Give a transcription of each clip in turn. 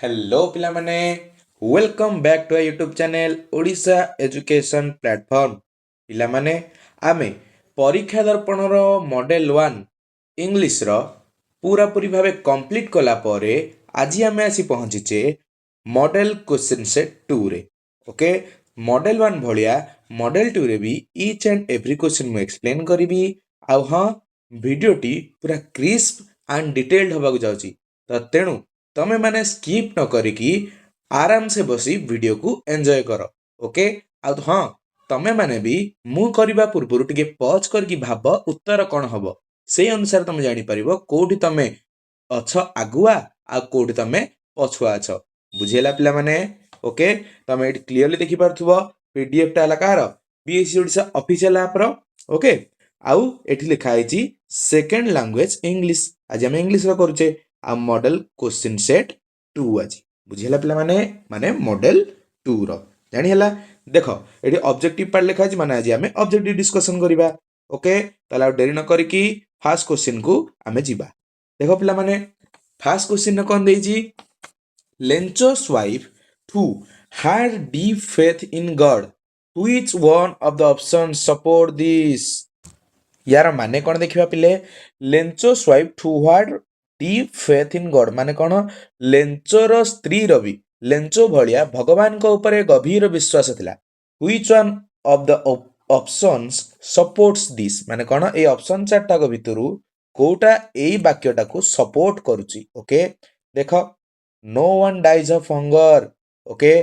Hello पिला माने welcome back to YouTube channel Odisha education platform पिला माने आमे परीक्षा दर्पण रो मॉडल 1 इंग्लिश रो पूरा पूरी भावे कंप्लीट कला परे आज आमे आसी पहुंचीचे मॉडल क्वेश्चन सेट 2 रे ओके मॉडल 1 भलिया मॉडल 2 रे भी ईच एंड एवरी क्वेश्चन मु एक्सप्लेन करिवि आ हां वीडियोटी पूरा क्रिस्प एंड डिटेल्ड होबाक जाउची तो तेणु तमे माने स्किप न करिकी आराम से बसी वीडियो को एंजॉय करो ओके आ हाँ तमे माने भी मु करबा पूर्व टिके पॉज करके भाब उत्तर कौन हबो से अनुसार तमे जानि परिबो कोठी तमे अछ आगुआ आ कोठी तमे पछुआ अछ बुझेला पिला माने ओके तमे एट क्लियरली देखि पारथुबो पीडीएफ टा लकार बीएससी ओडिसा ऑफिशियल ऐप रो ओके आउ एठी लिखा आइची सेकंड लैंग्वेज इंग्लिश आज हम इंग्लिश रो करूचे आ मॉडल क्वेश्चन सेट 2 आज बुझिला पिला माने माने मॉडल 2 रो जानि हला देखो एठी ऑब्जेक्टिव पार्ट लिखा अछि माने आज हमें ऑब्जेक्टिव डिस्कशन करिबा ओके तला डेरी न करी की फर्स्ट क्वेश्चन को हमें जिबा देखो पिला माने फर्स्ट क्वेश्चन न कोन देजी लेंचोस wife who had deep faith in God which one of the options support this यार माने कौन देखिबा पिले लेंचो swipe to hard deep faith in God माने कौन लेंचोर स्त्री रवि लेंचो भलिया भगवान को ऊपर गभीर विश्वास थिला which one of the options supports this माने कौन ए ऑप्शन चारटा को भितरु कोटा एई वाक्यटा को सपोर्ट करूची ओके देखो no one dies of hunger okay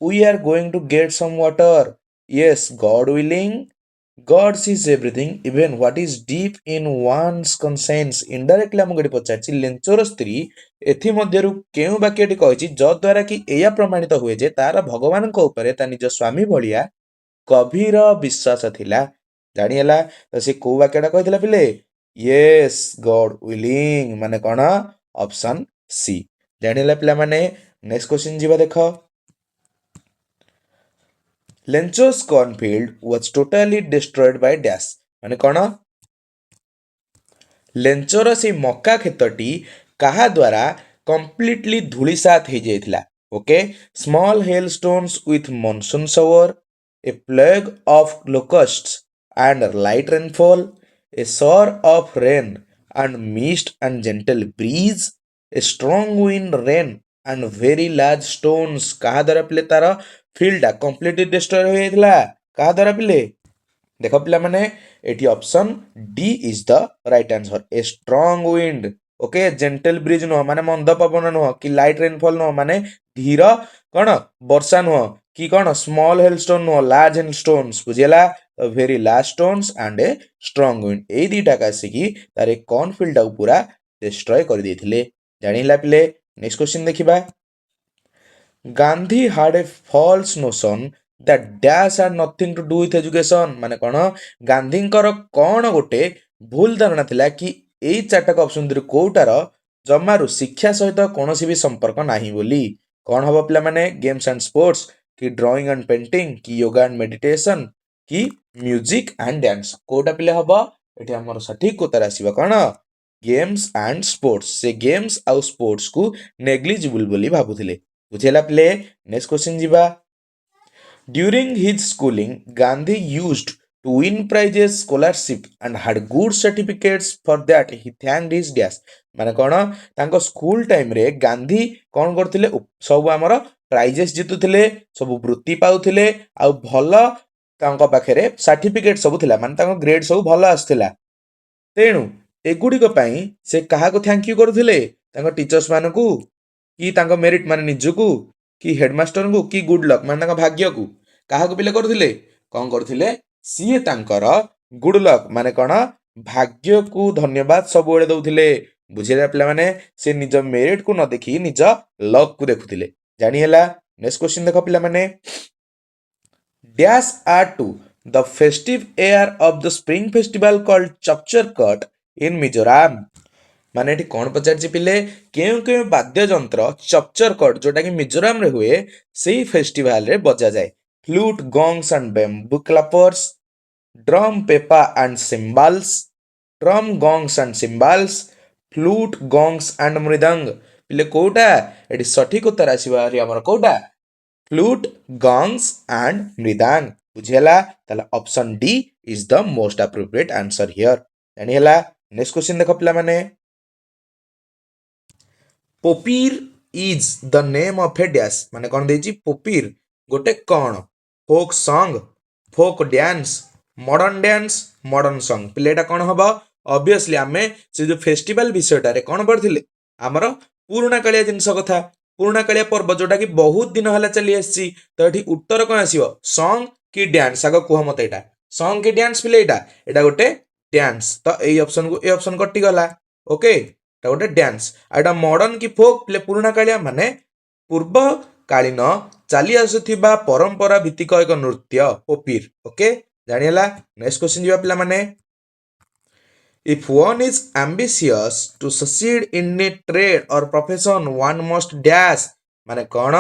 we are going to get some water yes God willing God sees everything, even what is deep in one's conscience. Indirectly हम गडी पचारछि लेंचोर स्त्री एथि मध्यरु केउ वाक्यटी कहिछि ज द्वारा कि एया प्रमाणित हुए जे तार भगवान को ऊपर ता निज स्वामी भलिया गभीर विश्वास थिला जानियला त से को वाक्यटा कहितला पिले यस गॉड विलिंग माने कोन ऑप्शन सी जानियला पिला माने नेक्स्ट क्वेश्चन जीवा देखो Lencho's cornfield was totally destroyed by dash माने कौन लेंचोर से मक्का क्षेत्रटी कहा द्वारा कंप्लीटली धूलिसात हो जाइथिला okay small hailstones with monsoon shower a plague of locusts and light rainfall a shower of rain and mist and gentle breeze a strong wind rain and very large stones कहा द्वारा पिले तार field completely destroy हो जाइथिला कहा द्वारा पिले देखो पिला माने एटी option D is the right answer a strong wind okay gentle breeze no माने मंद पवन नो कि लाइट रेनफॉल नो माने धीर कोन वर्षा नो कि कोन small hailstone no large hailstones बुझिला very large stones and a strong wind ए दीटा कासी की तारे कौन फील्ड पूरा डिस्ट्रॉय कर देथिले जानिला पिले नेक्स्ट क्वेश्चन देखिबा Gandhi had a false notion that dash had nothing to do with education माने कौन गांधी कौन गोटे भूल धारणा थिला कि एई चारटा ऑप्शन दर कोटार जमारु शिक्षा सहित कौन भी संपर्क नाही बोली कौन हबो पिला माने गेम्स एंड स्पोर्ट्स कि ड्राइंग एंड पेंटिंग कि योगा एंड मेडिटेशन कि म्यूजिक एंड डांस कोटा पिले हबो एठी हमर सठिक उत्तर आसीबा कौन गेम्स एंड स्पोर्ट्स से गेम्स आउ स्पोर्ट्स को नेग्लिजिबल बोली भाबुथिले बुझेला प्ले नेक्स्ट क्वेश्चन जीवा during his schooling Gandhi used to win prizes scholarship and had good certificates for that he thanked his dash माने कोन तांको स्कूल टाइम रे गांधी कोन करथिले सब हमर प्राइजेस जितुथिले सब वृत्ति पाउथिले आ भलो तांको पाखरे सर्टिफिकेट सब थिला माने तांको ग्रेड सब भलो आस्थिला तेणु एगुडी को पई से कहा को थैंक यू करथिले तांको टीचर्स मानकू कि तांको मेरिट माने निजुकू कि हेडमास्टर को कि गुड लक माने तांको भाग्य को कहा को पिले करथिले कोन करथिले सीए तांकर गुड लक माने कोन भाग्य को धन्यवाद सब बेले दउथिले बुझिला पिला माने से निज मेरिट को न देखि निज लक को देखुथिले जानि हला नेक्स्ट क्वेश्चन देखो पिला माने dash are to the festive air of the spring festival called Chapchar Kut in Mizoram माने एठी कोन पचारछि पिले केउ केउ वाद्य यंत्र चपचर कट जोटा कि मिजोरम रे हुए सेही फेस्टिवल रे बजा जाए flute gongs and bamboo clappers drum pepa and cymbals drum gongs and cymbals flute gongs and mridang ପିଲେ କୋଉଟା ଏଠି ସଠିକ ଉତ୍ତର ଆସିବ ଆମର କୋଉଟା ଫ୍ଲୁଟ୍ ଗଙ୍ଗସ୍ ଆଣ୍ଡ ମୃଦାଙ୍ଗ ବୁଝିହେଲା ତାହେଲେ option D is the most appropriate answer here ଜାଣିହେଲା ନେକ୍ସଟ କ୍ୱେଶ୍ଚିନ୍ ଦେଖ ପିଲାମାନେ Popir is the name of a dash ମାନେ କ'ଣ ଦେଇଛି ପୋପିର ଗୋଟେ କ'ଣ folk song folk dance modern song ପିଲେ ଏଇଟା କ'ଣ ହବ ଅବଭିୟସଲି ଆମେ ସେ ଯୋଉ ଫେଷ୍ଟିଭାଲ ବିଷୟଟାରେ କ'ଣ ପଢିଥିଲେ ଆମର ପୁରୁଣା କାଳିଆ ଜିନିଷ କଥା ପୁରୁଣା କାଳିଆ ପର୍ବ ଯୋଉଟା କି ବହୁତ ଦିନ ହେଲା ଚାଲି ଆସିଛି ତ ଏଠି ଉତ୍ତର କ'ଣ ଆସିବ ସଙ୍ଗ କି ଡ୍ୟାନ୍ସ ଆଗ କୁହ ମତେ ଏଇଟା ସଙ୍ଗ କି ଡ୍ୟାନ୍ସ ପିଲେ ଏଇଟା ଗୋଟେ ଡ୍ୟାନ୍ସ ତ ଏଇ ଅପସନ କଟିଗଲା ଓକେ এটা ଗୋଟେ ଡ୍ୟାନ୍ସ ଆଉ ଏଇଟା ମଡର୍ନ କି ଫୋକ୍ ପିଲେ ପୁରୁଣା କାଳିଆ ମାନେ ପୂର୍ବ କାଳୀନ ଚାଲି ଆସୁଥିବା ପରମ୍ପରା ଭିତ୍ତିକ ଏକ ନୃତ୍ୟ ପୋପିର ଓକେ ଜାଣିହେଲା ନେକ୍ସଟ କ୍ୱେଶ୍ଚିନ୍ ଯିବା ପିଲାମାନେ if one is ambitious to succeed in a trade or profession one must dash ମାନେ କ'ଣ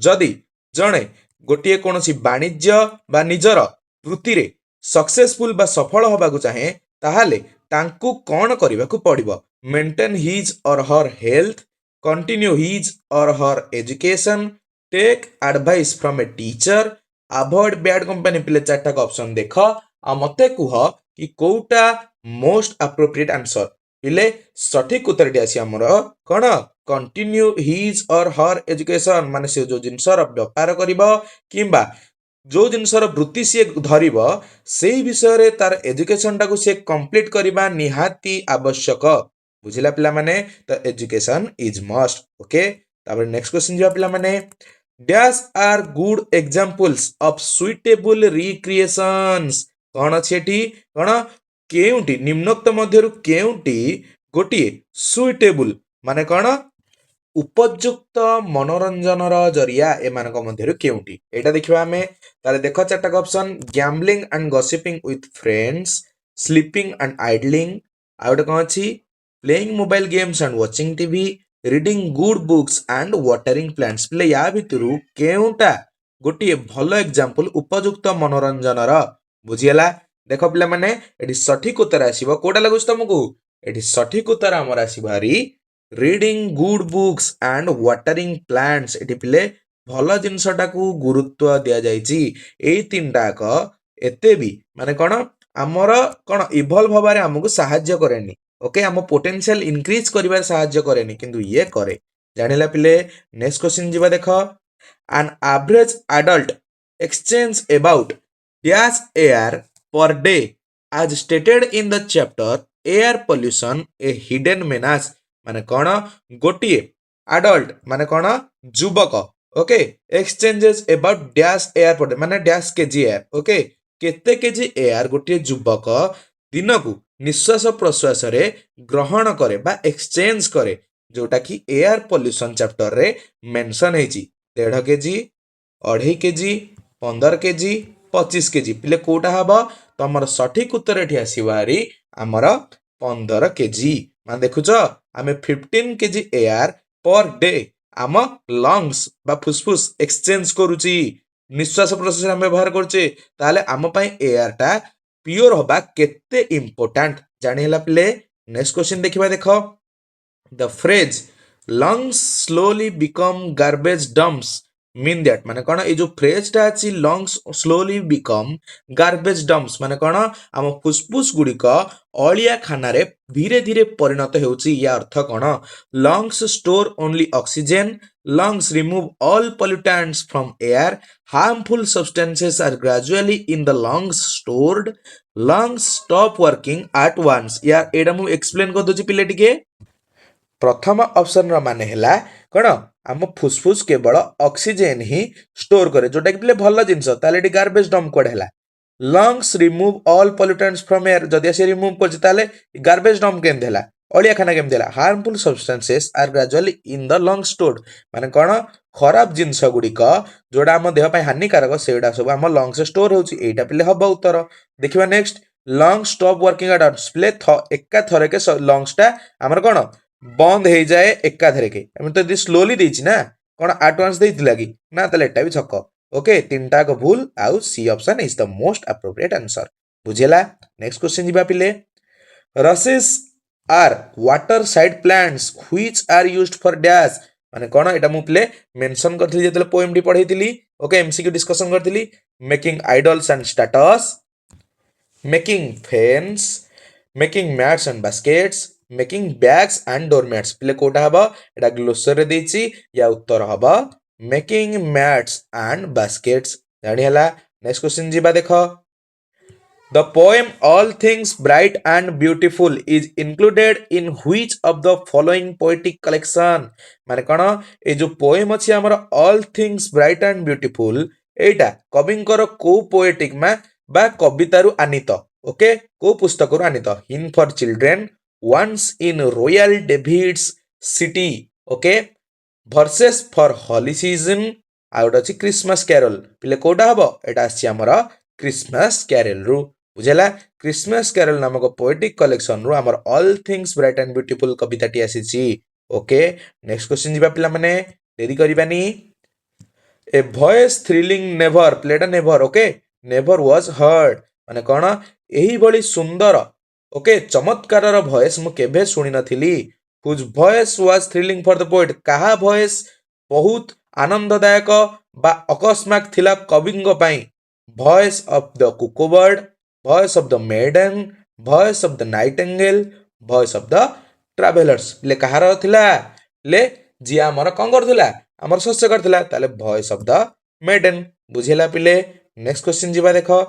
ଯଦି ଜଣେ ଗୋଟିଏ କୌଣସି ବାଣିଜ୍ୟ ବା ନିଜର ବୃତ୍ତିରେ ସକ୍ସେସଫୁଲ ବା ସଫଳ ହେବାକୁ ଚାହେଁ ତାହେଲେ ତାଙ୍କୁ କ'ଣ କରିବାକୁ ପଡ଼ିବ maintain his or her health, continue his or her education, take advice from a teacher, avoid bad company ପିଲେ ଚାରିଟାକ ଅପସନ ଦେଖ ଆଉ ମତେ କୁହ କି କୋଉଟା ମୋଷ୍ଟ ଆପ୍ରୋପ୍ରିଏଟ୍ ଆନ୍ସର ପିଲେ ସଠିକ ଉତ୍ତରଟି ଆସି ଆମର କ'ଣ କଣ୍ଟିନ୍ୟୁ ହିଜ୍ ଅର୍ ହର୍ ଏଜୁକେସନ ମାନେ ସେ ଯୋଉ ଜିନିଷର ବେପାର କରିବ କିମ୍ବା ଯୋଉ ଜିନିଷର ବୃତ୍ତି ସିଏ ଧରିବ ସେଇ ବିଷୟରେ ତାର ଏଜୁକେସନଟାକୁ ସିଏ କମ୍ପ୍ଲିଟ କରିବା ନିହାତି ଆବଶ୍ୟକ ବୁଝିଲା ପିଲାମାନେ ତ ଏଜୁକେସନ ଇଜ ମଷ୍ଟ ଓକେ ତାପରେ ନେକ୍ସଟ କ୍ୱେଶ୍ଚିନ୍ ଯିବା ପିଲାମାନେ dash are good examples of suitable recreations କ'ଣ ଅଛି ଏଠି କ'ଣ କେଉଁଟି ନିମ୍ନୋକ୍ତ ମଧ୍ୟରୁ କେଉଁଟି ଗୋଟିଏ ସୁଇଟେବୁଲ ମାନେ କ'ଣ ଉପଯୁକ୍ତ ମନୋରଞ୍ଜନର ଜରିଆ ଏମାନଙ୍କ ମଧ୍ୟରୁ କେଉଁଟି ଏଇଟା ଦେଖିବା ଆମେ ତାହେଲେ ଦେଖ ଚାରିଟାକ option gambling and gossiping with friends sleeping and idling ଆଉ ଗୋଟେ କ'ଣ ଅଛି playing mobile games and watching TV reading good books and watering plants ପିଲେ ୟା ଭିତରୁ କେଉଁଟା ଗୋଟିଏ ଭଲ ଏକ୍ସାମ୍ପଲ ଉପଯୁକ୍ତ ମନୋରଞ୍ଜନର ବୁଝିହେଲା ଦେଖ ପିଲାମାନେ ଏଠି ସଠିକ ଉତ୍ତର ଆସିବ କୋଉଟା ଲାଗୁଛି ତମକୁ ଏଠି ସଠିକ ଉତ୍ତର ଆମର ଆସିବ ହାରି reading good books and watering plants ଏଠି ପିଲେ ଭଲ ଜିନିଷଟାକୁ ଗୁରୁତ୍ୱ ଦିଆଯାଇଛି ଏଇ ତିନିଟାକ ଏତେ ବି ମାନେ କ'ଣ ଆମର କ'ଣ ଇଭଲ୍ଭ ହବାରେ ଆମକୁ ସାହାଯ୍ୟ କରେନି ଓକେ ଆମ ପୋଟେନ୍ସିଆଲ ଇନକ୍ରିଜ କରିବାରେ ସାହାଯ୍ୟ କରେନି କିନ୍ତୁ ଇଏ କରେ ଜାଣିଲା ପିଲେ ନେକ୍ସଟ କ୍ୱେଶ୍ଚିନ୍ ଯିବା ଦେଖ an average adult exchange about dash air per day as stated in the chapter air pollution a hidden menace ମାନେ କ'ଣ ଗୋଟିଏ ଆଡଲ୍ଟ ମାନେ କ'ଣ ଯୁବକ okay exchanges about dash air per day ମାନେ ଡ୍ୟାସ୍ କେଜି ଏୟାର ଓକେ କେତେ KG air ଗୋଟିଏ ଯୁବକ ଦିନକୁ ନିଶ୍ୱାସ ପ୍ରଶ୍ୱାସରେ ଗ୍ରହଣ କରେ ବା ଏକ୍ସଚେଞ୍ଜ କରେ ଯୋଉଟା କି ଏୟାର ପଲ୍ୟୁସନ ଚାପ୍ଟରରେ ମେନସନ ହେଇଛି 1.5 କେଜି 2.5 କେଜି 15 କେଜି 25 କେଜି ପିଲେ କୋଉଟା ହବ ତମର ସଠିକ ଉତ୍ତର ଏଠି ଆସିବ ହାରି ଆମର 15 କେଜି ମାନେ ଦେଖୁଛ ଆମେ 15 କେଜି ଏୟାର ପର ଡେ ଆମ ଲଙ୍ଗସ୍ ବା ଫୁସଫୁସ ଏକ୍ସଚେଞ୍ଜ କରୁଛି ନିଶ୍ୱାସ ପ୍ରଶ୍ୱାସ ଆମେ ବ୍ୟବହାର କରୁଛେ ତାହେଲେ ଆମ ପାଇଁ ଏୟାରଟା ପିଓର ହବା କେତେ ଇମ୍ପୋର୍ଟାଣ୍ଟ ଜାଣିହେଲା ପିଲେ ନେକ୍ସଟ କ୍ୱେଶ୍ଚିନ୍ ଦେଖିବା ଦେଖ the phrase lungs slowly become garbage dumps mean that ମାନେ କ'ଣ ଏଇ ଯୋଉ ଫ୍ରେଜଟା ଅଛି lungs slowly become garbage dumps ମାନେ କ'ଣ ଆମ ଫୁସଫୁସ ଗୁଡ଼ିକ ଅଳିଆ ଖାନାରେ ଧୀରେ ଧୀରେ ପରିଣତ ହେଉଛି ୟା ଅର୍ଥ କ'ଣ lungs store only oxygen lungs remove all pollutants from air harmful substances are gradually in the lungs stored lungs stop working at once ୟା ଏଇଟା ମୁଁ ଏକ୍ସପ୍ଲେନ କରିଦେଉଛି ପିଲେ ଟିକେ ପ୍ରଥମ ଅପସନର ମାନେ ହେଲା କ'ଣ ଆମ ଫୁସଫୁସ କେବଳ ଅକ୍ସିଜେନ ହିଁ ଷ୍ଟୋର କରେ ଯୋଉଟା କି ପିଲେ ଭଲ ଜିନିଷ ତାହେଲେ ଏଠି ଗାର୍ବେଜ ଡମ୍ପ କୁଆଡେ ହେଲା lungs remove all pollutants from air ଯଦି ସେ ରିମୁଭ୍ କରୁଛି ତାହେଲେ ଗାର୍ବେଜ ଡମ୍ପ କେମିତି ହେଲା ଅଳିଆଖାନା କେମିତି ହେଲା harmful substances are gradually in the lung stored ମାନେ କ'ଣ ଖରାପ ଜିନିଷ ଗୁଡ଼ିକ ଯୋଉଟା ଆମ ଦେହ ପାଇଁ ହାନିକାରକ ସେଗୁଡ଼ା ସବୁ ଆମ ଲଙ୍ଗସରେ ଷ୍ଟୋର ହେଉଛି ଏଇଟା ପିଲେ ହବ ଉତ୍ତର ଦେଖିବା next long stop working at ପିଲେ ଏକାଥରକେ ଲଙ୍ଗସଟା ଆମର କ'ଣ ବନ୍ଦ ହେଇଯାଏ ଏକାଥରକେ ଆମେ ତ ଯଦି ସ୍ଲୋଲି ଦେଇଛି ନା କ'ଣ ଆଡଭାନ୍ସ ଦେଇଥିଲା କି ନା ତାହେଲେ ଏଟା ବି ଛକ ଓକେ ତିନିଟାକ ଭୁଲ ଆଉ C option is the most appropriate answer ବୁଝିଲା ନେକ୍ସଟ କ୍ୱେଶ୍ଚିନ୍ ଯିବା ପିଲେ rushes are water side plants which are used for dash माने कोन एटा मु प्ले मेंशन करथि जेतले पोएम डी पढैथिली ओके एमसीक्यू डिस्कशन करथिली making idols and statues making fans making mats and baskets making bags and doormats प्ले कोटा हबा एटा ग्लोसरी रे देछि या उत्तर हबा मेकिंग मैट्स एंड बास्केट्स जानि हला नेक्स्ट क्वेश्चन जीवा देखो The poem All Things Bright and Beautiful is included in which of the following poetic collection? माने कଣ ए जो पोएम अछि हमर All Things Bright and Beautiful एटा कविंकर को पोएटिक मा बा कवितारु आनित ओके को पुस्तकरु आनित हिन for children once in royal David's city okay verses for holy season out अछि क्रिसमस कैरल पिले कोडा हबो एटा अछि हमर क्रिसमस कैरल रु बुझेला क्रिसमस कैरल नामक पोएटिक कलेक्शन रु हमर all things bright and beautiful कविताटी आसीची ओके नेक्स्ट क्वेश्चन जीवा पिला माने देरी करिबानी a voice thrilling never played never okay never was heard माने कोन एही बळी सुंदर ओके चमत्कार रो वॉइस मु केबे सुनि नथिली whose voice was thrilling for the poet कहा वॉइस बहुत आनंददायक बा अकस्मात थिला कविंग पई voice of the cuckoo bird voice of the maiden voice of the nightingale voice of the travellers ले कहार थिला ले जी हमर कोन करथिला हमर शस्य करथिला ताले वॉइस ऑफ द मेडन बुझिला पिले नेक्स्ट क्वेश्चन जीवा देखो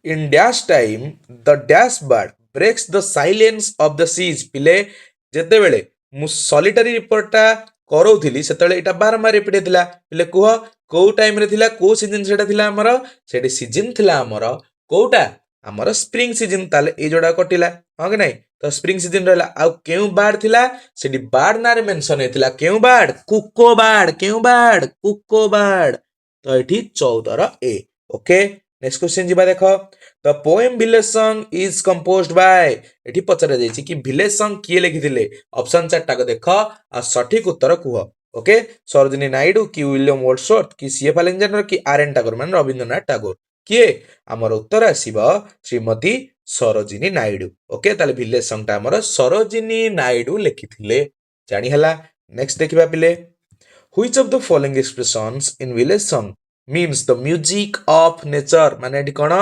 in dash time the dash bird breaks the silence of the seas पिले जेते बेले मु सॉलिटरी रिपोर्टटा करौथिली सेतले एटा बारंबार रिपीट हेतिला पिले कुह को टाइम रे थिला को सीजन सेटा थिला हमर सेठी सीजन थिला हमर कोटा हमर स्प्रिंग सीजन ताले ए जोडा कटिला हां कि नै तो स्प्रिंग सीजन रहला आ केउ बार्ड थिला सेठी बार्ड नारे मेंशन हेतिला केउ बार्ड कुको बार्ड तो एठी 14 र ए ओके नेक्स्ट क्वेश्चन जीवा देखो the poem village song is composed bye एठी पचरा जायछि कि विलेज सॉन्ग किए लिखिथिले ऑप्शन 4 टाको देखो आ सठिक उत्तर कुह ओके सरोजिनी नायडू कि विलियम वर्ड्सवर्थ कि सीएफ अलेक्जेंडर कि आरएन टागोर मान रविंद्रनाथ टागोर किए हमर उत्तर आसीबो श्रीमती सरोजिनी नायडू ओके ताले विलेज सॉन्ग ता हमर सरोजिनी नायडू लिखिथिले जानि हला नेक्स्ट देखिबा पिले which of the following expressions in village song means the music of nature माने एठी कोन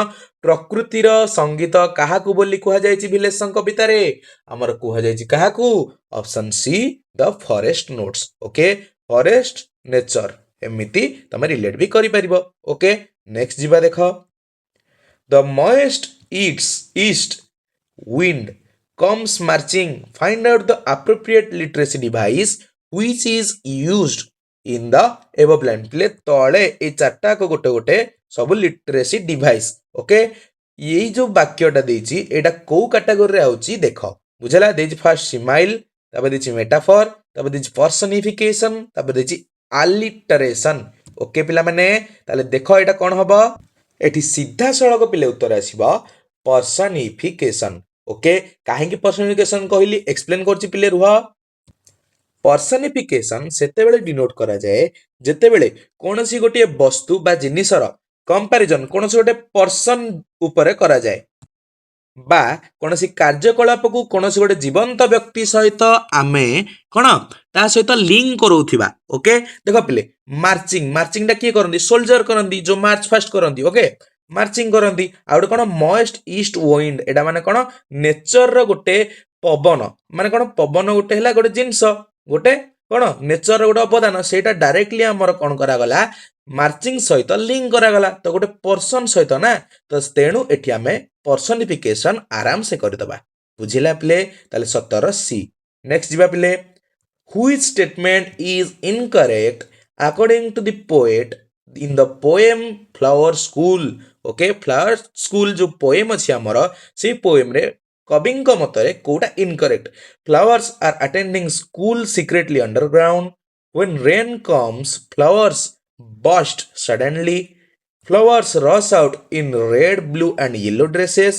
प्रकृतिर संगीत काहाकू बोली कुहा जायछि विलेज सॉन्ग कविता रे हमर कुहा जायछि काहाकू option C the forest notes okay forest nature एमिति तमे रिलेट भी करि परिबो ओके नेक्स्ट जीवा देखो the moist east wind comes marching find out the appropriate literacy device which is used in the above line play तळे ए चारटा को गोटे गोटे सब लिटरेसी डिवाइस ओके यही जो वाक्यटा देछि एटा को कैटेगरी रे आउची देखो बुझला देछि फर्स्ट स्माइल तबे देछि मेटाफर तबे देछि पर्सनिफिकेशन तबे देछि अलिटरेशन ओके पिला माने ताले देखो एटा कोन हबो एठी सीधा सड़क पिले उत्तर आसीबा पर्सनिफिकेशन ओके काहे कि पर्सनिफिकेशन कहली एक्सप्लेन करछि पिले रुहा पर्सनिफिकेशन सेते बेले डिनोट करा जाए जेते बेले कोनसी गोटे वस्तु बा जिनिसर कंपैरिजन कोनसी गोटे पर्सन ऊपर करा जाए बा कोनसी कार्यकलाप को कोनसी गोटे जीवंत व्यक्ति सहित आमे कोन ता सहित लिंक करूथिबा ओके देखो पिले मार्चिंग मार्चिंग ता की करंदी सोल्जर करंदी जो मार्च फास्ट करंदी ओके मार्चिंग करंदी आ गोटे कोन मोएस्ट ईस्ट विंड एटा माने कोन नेचर रो गोटे पवन माने कोन पवन गोटे हला गोटे जिंस गोटे कोन नेचर रो गोटे अवदान सेटा डायरेक्टली हमर कोन करा गला मार्चिंग सहित लिंक करा गला तो गोटे पर्सन सहित ना तो तेणु एठी हमें पर्सनिफिकेशन आराम से कर दबा बुझिला प्ले ताले 17 सी नेक्स्ट जीवा प्ले which statement is incorrect according to the poet in the poem flower school okay flower school जो पोएम अछि हमर से पोएम रे कविंग मतरे कोटा incorrect flowers are attending school secretly underground when rain comes flowers burst suddenly flowers rush out in red blue and yellow dresses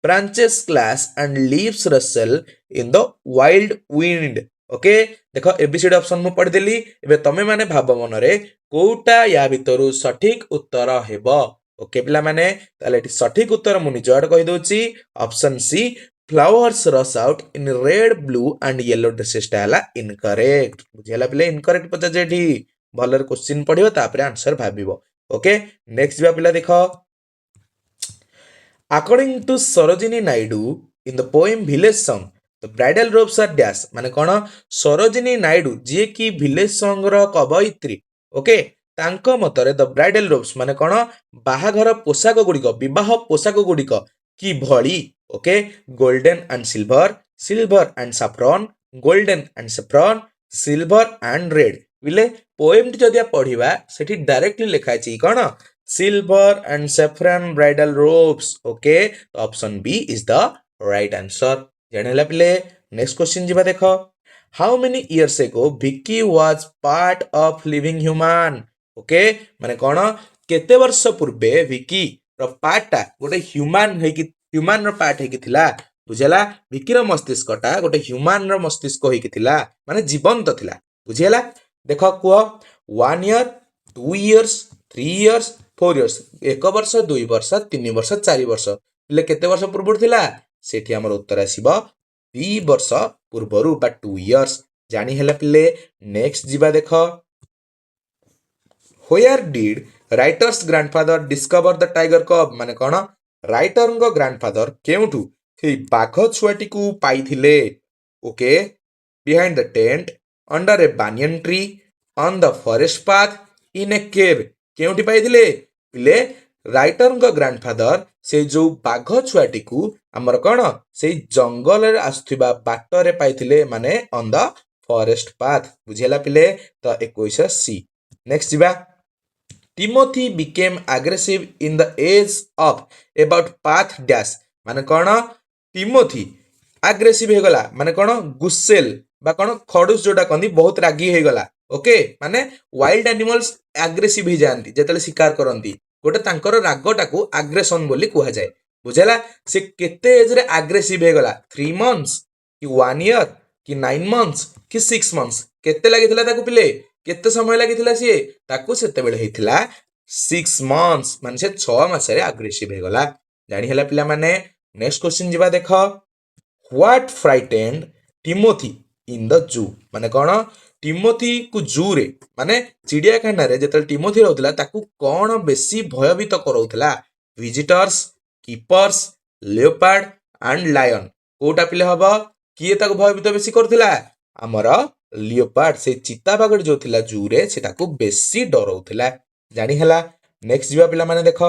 branches clash and leaves rustle in the wild wind okay देखो ABCD option मु पढ़ देली एबे तमे माने भाब मनरे कोटा या भितरु सठिक उत्तर हेबो okay पिला माने ताले एठी सठिक उत्तर मु निजड कहि दोची option C flowers rush out in red blue and yellow ड्रेसेसटा है इनकरेक्ट बुझीगला पिले इनकरेक्ट पचार एठी भलर क्वेश्चन पढ़िबो तापर आंसर भाबिबो ओके नेक्स्ट जिबा पिला देखो According to Sarojini Naidu, in the poem Village Song, the bridal robes are dash. ମାନେ କ'ଣ ସରୋଜିନୀ ନାଇଡୁ ଯିଏକି ଭିଲେଜ ସଙ୍ଗର କବୟିତ୍ରୀ ଓକେ ତାଙ୍କ ମତରେ ଦ ବ୍ରାଇଡାଲ ରୋବ୍ସ ମାନେ କ'ଣ ବାହାଘର ପୋଷାକ ଗୁଡ଼ିକ ବିବାହ ପୋଷାକ ଗୁଡ଼ିକ କିଭଳି okay golden and silver silver and saffron golden and saffron silver and red ବିଲେ ପୋଏମଟି ଯଦି ପଢିବା ସେଠି ଡାଇରେକ୍ଟଲି ଲେଖା ଅଛି କ'ଣ silver and saffron bridal robes okay option B is the right answer ଜାଣିଲା ପିଲେ next question ଯିବା ଦେଖ how many years ago Vicky was part of living human okay ମାନେ କ'ଣ କେତେ ବର୍ଷ ପୂର୍ବେ ଭିକି ର ପାର୍ଟଟା ଗୋଟେ ହ୍ୟୁମାନ ର ପାର୍ଟ ହେଇକି ଥିଲା ବୁଝିଲା ଭିକିର ମସ୍ତିଷ୍କଟା ଗୋଟେ ହ୍ୟୁମାନ ର ମସ୍ତିଷ୍କ ହେଇକି ଥିଲା ମାନେ ଜୀବନ୍ତ ଥିଲା ବୁଝିଲା ଦେଖ କୁହ 1 year 2 years 3 years 4 years 1 ବର୍ଷ 2 ବର୍ଷ 3 ବର୍ଷ 4 ବର୍ଷ ହେଲେ କେତେ ବର୍ଷ ପୂର୍ବରୁ ଥିଲା ସେଠି ଆମର ଉତ୍ତର ଆସିବ 2 ବର୍ଷ ପୂର୍ବରୁ ବା 2 years ଜାଣି ହେଲା ପିଲେ ନେକ୍ସଟ ଯିବା ଦେଖ where did writer's grandfather discover the tiger cub ମାନେ କ'ଣ ରାଇଟରଙ୍କ ଗ୍ରାଣ୍ଡଫାଦର କେଉଁଠୁ ସେଇ ବାଘ ଛୁଆଟିକୁ ପାଇଥିଲେ okay behind the tent under a banyan tree on the forest path in a cave କେଉଁଠି ପାଇଥିଲେ ପିଲେ ରାଇଟରଙ୍କ ଗ୍ରାଣ୍ଡଫାଦର ସେଇ ଯୋଉ ବାଘ ଛୁଆଟିକୁ ଆମର କ'ଣ ସେଇ ଜଙ୍ଗଲରେ ଆସୁଥିବା ବାଟରେ ପାଇଥିଲେ ମାନେ ଅନ୍ ଦ ଫରେଷ୍ଟ ପାଥ ବୁଝିଲା ପିଲେ ତ 21 ସି ନେକ୍ସଟ ଯିବା Timothy became aggressive in the age of about path dash ମାନେ କ'ଣ ଟିମୋଥି ଆଗ୍ରେସିଭ ହେଇଗଲା ମାନେ କ'ଣ ଗୁସେଲ ବା କ'ଣ ଖଡୁସ ଯୋଉଟା କହନ୍ତି ବହୁତ ରାଗି ହେଇଗଲା ଓକେ ମାନେ ୱାଇଲ୍ଡ ଆନିମଲ୍ସ ଆଗ୍ରେସିଭ ହେଇଯାଆନ୍ତି ଯେତେବେଳେ ଶିକାର କରନ୍ତି ଗୋଟେ ତାଙ୍କର ରାଗଟାକୁ ଆଗ୍ରେସନ ବୋଲି କୁହାଯାଏ ବୁଝିଲା ସେ କେତେ ଏଜରେ ଆଗ୍ରେସିଭ ହେଇଗଲା 3 months କି 1 year କି 9 months କି 6 months କେତେ ଲାଗିଥିଲା ତାକୁ ପିଲେ କେତେ ସମୟ ଲାଗିଥିଲା ସିଏ ତାକୁ ସେତେବେଳେ ହେଇଥିଲା 6 months ମାନେ ସେ 6 ମାସରେ ଆଗ୍ରେସିଭ ହେଇଗଲା ଜାଣି ହେଲା ପିଲାମାନେ ନେକ୍ସଟ କ୍ୱେଶ୍ଚନ ଯିବା ଦେଖ What frightened Timothy in the zoo ମାନେ କ'ଣ ଟିମୋଥି କୁ ଜୁରେ ମାନେ ଚିଡ଼ିଆଖାନାରେ ଯେତେବେଳେ ଟିମୋଥି ରହୁଥିଲା ତାକୁ କ'ଣ ବେଶୀ ଭୟଭୀତ କରାଉଥିଲା visitors keepers leopard and lion କୋଉଟା ପିଲେ ହବ କିଏ ତାକୁ ଭୟଭୀତ ବେଶୀ କରୁଥିଲା ଆମର ଲିଓପାର୍ଡ ସେଇ ଚିତାବାଘଟି ଯୋଉ ଥିଲା ଜୁରେ ସେଟାକୁ ବେଶୀ ଡରଉଥିଲା ଜାଣି ହେଲା ନେକ୍ସଟ ଯିବା ପିଲାମାନେ ଦେଖ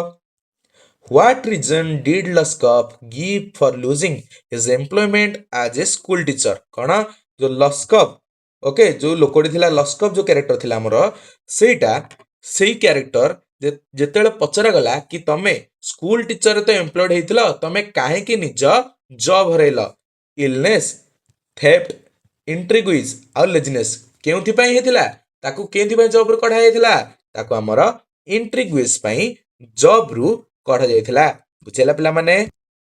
What reason did Luskov give for losing his employment as a school teacher କ'ଣ ଯୋଉ ଲସ୍କଭ ଓକେ ଯୋଉ ଲୋକଟି ଥିଲା ଲସ୍କଭ ଯୋଉ କ୍ୟାରେକ୍ଟର ଥିଲା ଆମର ସେଇଟା ସେଇ କ୍ୟାରେକ୍ଟର ଯେତେବେଳେ ପଚରାଗଲା କି ତମେ ସ୍କୁଲ ଟିଚରରେ ତ ଏମ୍ପ୍ଲଏଡ ହେଇଥିଲ ତମେ କାହିଁକି ନିଜ ଜବ ହରେଇଲ ଇଲନେସ୍ ଥେଫ୍ଟ ଇଣ୍ଟ୍ରିଗୁଇଜ ଆଉ ଲେଜିନେସ୍ କେଉଁଥିପାଇଁ ହେଇଥିଲା ତାକୁ କେଉଁଥିପାଇଁ ଜବରୁ କଢା ଯାଇଥିଲା ତାକୁ ଆମର ଇଣ୍ଟ୍ରିଗୁଇଜ ପାଇଁ ଜବରୁ କଢା ଯାଇଥିଲା ବୁଝିଲା ପିଲାମାନେ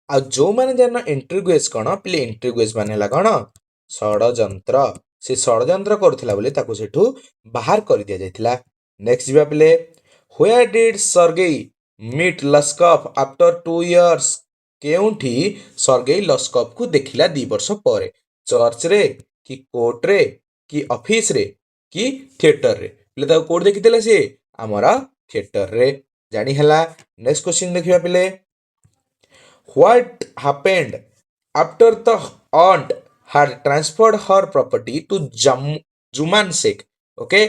ଆଉ ଯୋଉମାନେ ଜାଣିନ ଇଣ୍ଟ୍ରିଗୁଏଜ କ'ଣ ପିଲେ ଇଣ୍ଟ୍ରିଗୁଏଜ ମାନେ ହେଲା କ'ଣ ଷଡ଼ଯନ୍ତ୍ର ସେ ଷଡ଼ଯନ୍ତ୍ର କରୁଥିଲା ବୋଲି ତାକୁ ସେଠୁ ବାହାର କରିଦିଆଯାଇଥିଲା ନେକ୍ସଟ ଯିବା ପିଲେ where did Sergei meet ଲସ୍କଭ after 2 years କେଉଁଠି ସର୍ଗେଇ ଲସ୍କଭକୁ ଦେଖିଲା 2 ବର୍ଷ ପରେ ଚର୍ଚ୍ଚରେ କି କୋର୍ଟରେ କି ଅଫିସରେ କି ଥିଏଟରରେ ପିଲେ ତାକୁ କୋଉଠି ଦେଖିଥିଲେ ସିଏ ଆମର ଥିଏଟରରେ ଜାଣି ହେଲା ନେକ୍ସଟ କ୍ୱେଶ୍ଚନ ଦେଖିବା ପିଲେ What happened after the aunt had transferred her property to Juman Sheikh okay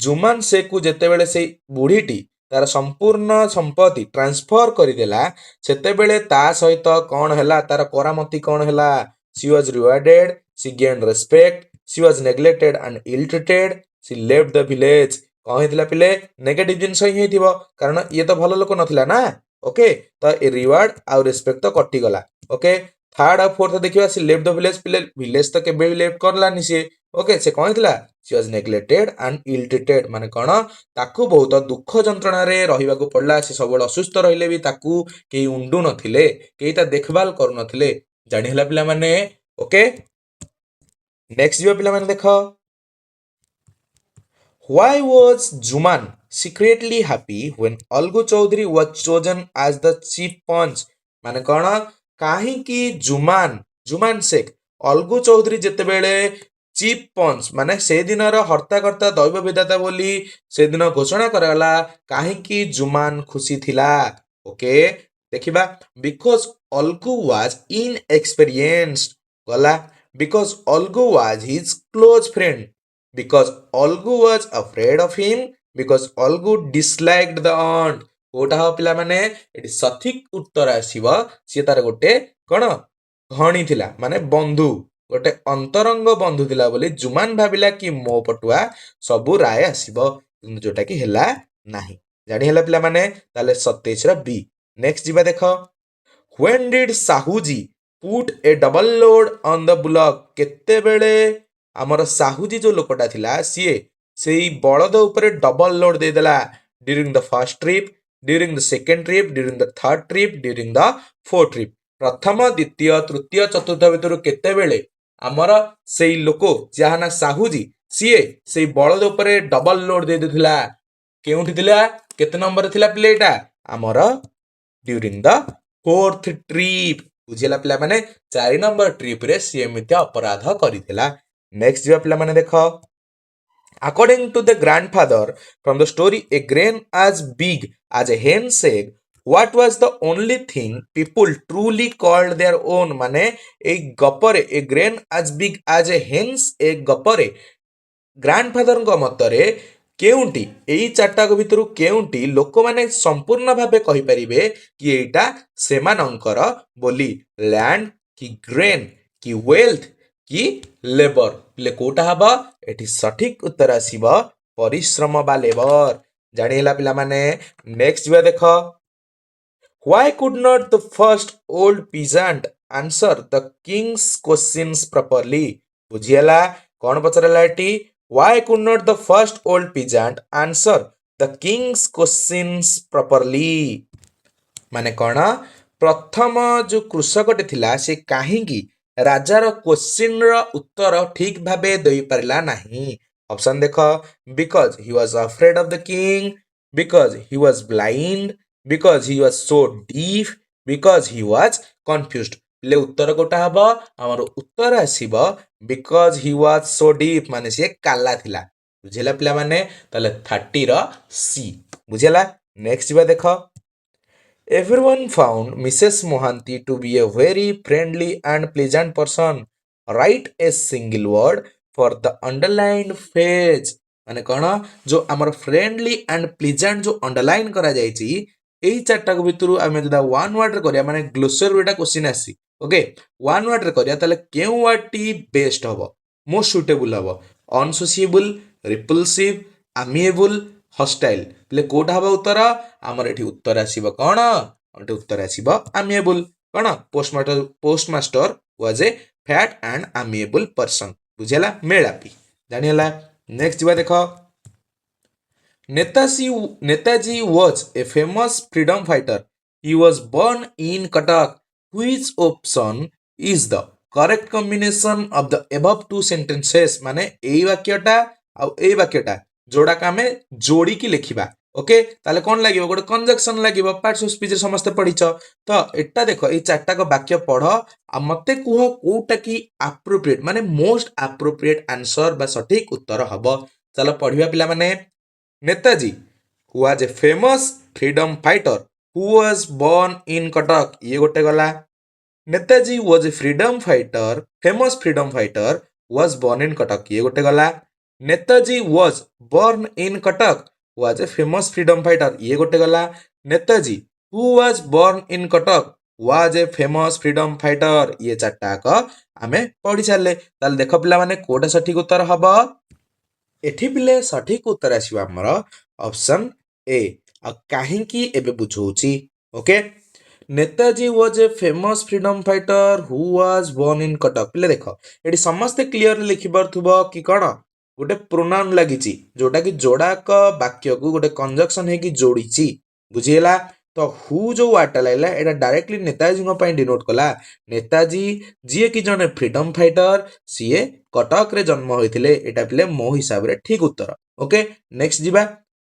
Juman Sheikh କୁ ଯେତେବେଳେ ସେଇ ବୁଢ଼ୀଟି ତାର ସମ୍ପୂର୍ଣ୍ଣ ସମ୍ପତ୍ତି ଟ୍ରାନ୍ସଫର କରିଦେଲା ସେତେବେଳେ ତା ସହିତ କ'ଣ ହେଲା ତାର କରାମତି କ'ଣ ହେଲା she was rewarded she gained respect she was neglected and ill treated she left the village କ'ଣ ହେଇଥିଲା ପିଲେ ନେଗେଟିଭ ଜିନିଷ ହିଁ ହେଇଥିବ କାରଣ ଇଏ ତ ଭଲ ଲୋକ ନଥିଲା ନା ଓକେ ତ ଏ ରିୱାର୍ଡ ଆଉ ରେସ୍ପେକ୍ଟ ତ କଟିଗଲା ଓକେ ଥାର୍ଡ ଆଉ ଫୋର୍ଥ ଦେଖିବା ସେ ଲେଫ୍ଟ ଦ ଭିଲେଜ ପିଲେ ଭିଲେଜ ତ କେବେ ବି ଲେଫ୍ଟ କରଲାନି ସିଏ ଓକେ ସେ କ'ଣ ହେଇଥିଲା she was neglected and ill treated ମାନେ କ'ଣ ତାକୁ ବହୁତ ଦୁଃଖ ଯନ୍ତ୍ରଣାରେ ରହିବାକୁ ପଡିଲା ସେ ସବୁବେଳେ ଅସୁସ୍ଥ ରହିଲେ ବି ତାକୁ କେହି ଉଣ୍ଡୁ ନଥିଲେ କେହି ତା ଦେଖଭାଲ କରୁନଥିଲେ ଜାଣି ହେଲା ପିଲାମାନେ ଓକେ ନେକ୍ସଟ ଯିବା ପିଲାମାନେ ଦେଖ Why was Juman secretly happy when Algu Chaudhary was chosen as the chief punch ମାନେ କ'ଣ କାହିଁକି ଜୁମାନ जुमान शेख अलगू चौधरी जेतेबेले चिफ पंच माने से दिनर हर्ताकर्ता दैव विधाता बोली से दिन घोषणा करागला काहेकि जुमान खुशी थिला ओके देखिबा बिकॉज अलगू वाज इनएक्सपीरियंस्ड गला because Algu was his close friend because Algu was afraid of him because Algu disliked the aunt कोटा हो पिला माने एटी सठिक उत्तर आसीबो सी तार गोटे कोन घणी थिला माने बंधु गोटे अंतरंग बंधु थिला बोली जुमान भाबिला कि मो पटुआ सबु राय आसीबो जोटा कि हेला नाही जानि हेला पिला माने ताले 27 रा बी नेक्स्ट जिबा देखो when did Sahuji put a double load on the block केते बेले हमर साहुजी जो लोकटा थिला सीए सेई बळद ऊपर डबल लोड दे देला during the first trip during the second trip during the third trip during the fourth trip प्रथम द्वितीय तृतीय चतुर्थ भितर केते बेले हमर सेई लोको जहाना साहुजी सीए सेई बळद ऊपर डबल लोड दे देथिला केउठी थिला केते नंबर थिला प्लेटा हमर ड्यूरिंग द फोर्थ ट्रिप बुझिला पिला माने 4 नंबर ट्रिप रे सी एमिति अपराध करिथिला नेक्स्ट जो पिला माने देखो according to the grandfather from the story a grain as big as a hen's egg what was the only thing people truly called their own माने ए गपरे a grain as big as a hen's egg गपरे grandfather मतरे केउंटी एई चारटा भितर केउंटी लोक माने संपूर्ण भावे कहि परिबे कि एटा सेमानंकर बोली लैंड कि ग्रेन कि वेल्थ कि लेबर ले कोटा हबा एठी सठिक उत्तर आसीबा परिश्रम बा लेबर जानि हला पिला माने नेक्स्ट जिबा देखो why could not the first old peasant answer the king's questions properly बुझियला कौन पचरला eighty why could not the first old peasant answer the king's questions properly माने कौन प्रथम जो कृषकटे थिला से काहींकी राजार क्वेश्चन र उत्तर ठीक भाबे देई परला नाही ऑप्शन देखो because he was afraid of the king because he was blind because he was so deaf because he was confused ले उत्तर कोटा हबो हमर उत्तर आसीबो because he was so deep माने से काला थिला बुझिला पिला माने तले 30 रो सी बुझिला नेक्स्ट जिबा देखो everyone found Mrs. Mohanty to be a very friendly and pleasant person write a single word for the underlined phrase माने कौन जो आमर फ्रेंडली एंड प्लीजेंट जो अंडरलाइन करा जायछि एई चारटा को भितरु आमे जदा वन वर्ड रे करिया माने ग्लोसरी एटा क्वेश्चन आसी ओके वन वर्ड रे करिया ताले केउ वर्ड टी बेस्ट हबो मोस्ट सुटेबल हबो अनसोसिएबल रिपल्सिव अमिएबल हॉस्टाइल ले कोटा हबो उत्तर आमर एठी उत्तर आसीबो कोन एठी उत्तर आसीबो अमिएबल कोन postmaster was a fat and amiable person बुझेला मेलापी जानिला नेक्स्ट जिबा देखो Netaji was a famous freedom fighter. He was born in Cuttack. Which option is the correct combination of the above two sentences? माने एई वाक्यटा आ एई वाक्यटा जोड़ा का हमें जोड़ी की लिखिबा ओके ताले कौन लागिबो गोटे कंजक्शन लागिबो पार्ट्स ऑफ स्पीच समस्त पढिछ तो एटा देखो ए चारटा को वाक्य पढ़ आ मते कुह कोटा की एप्रोप्रिएट माने मोस्ट एप्रोप्रिएट आंसर बा सठिक उत्तर हबो चलो पढिबा पिला माने Netaji was a famous freedom fighter who was born in Cuttack ये गोटे गला Netaji was a freedom fighter famous freedom fighter was born in Cuttack ये गोटे गला Netaji was born in Cuttack was a famous freedom fighter ये गोटे गला Netaji who was born in Cuttack was a famous freedom fighter ये चारटा का आमे पढ़ी सारले ताल देखो पिला माने कोटा सठिक उत्तर हबो एठी पिले सठिक उत्तर आसीबो हमर ऑप्शन ए आ काहेकि एबे बुझौची okay Netaji was a famous freedom fighter who was born in Cuttack पिले देखो एठी समस्त क्लियर लिखि परथुबो कि कोन गोटे प्रोनाउन लागिची जोटा कि जोड़ाक वाक्य को गोटे कंजक्शन है कि जोड़ीची बुझिएला तो हु जो वाटा लाइला एटा डायरेक्टली नेताजी को पई डिनोट कला नेताजी जिए कि जने फ्रीडम फाइटर सीए कटक रे जन्म होइथिले एटा पिले मो हिसाब रे ठीक उत्तर ओके नेक्स्ट जिबा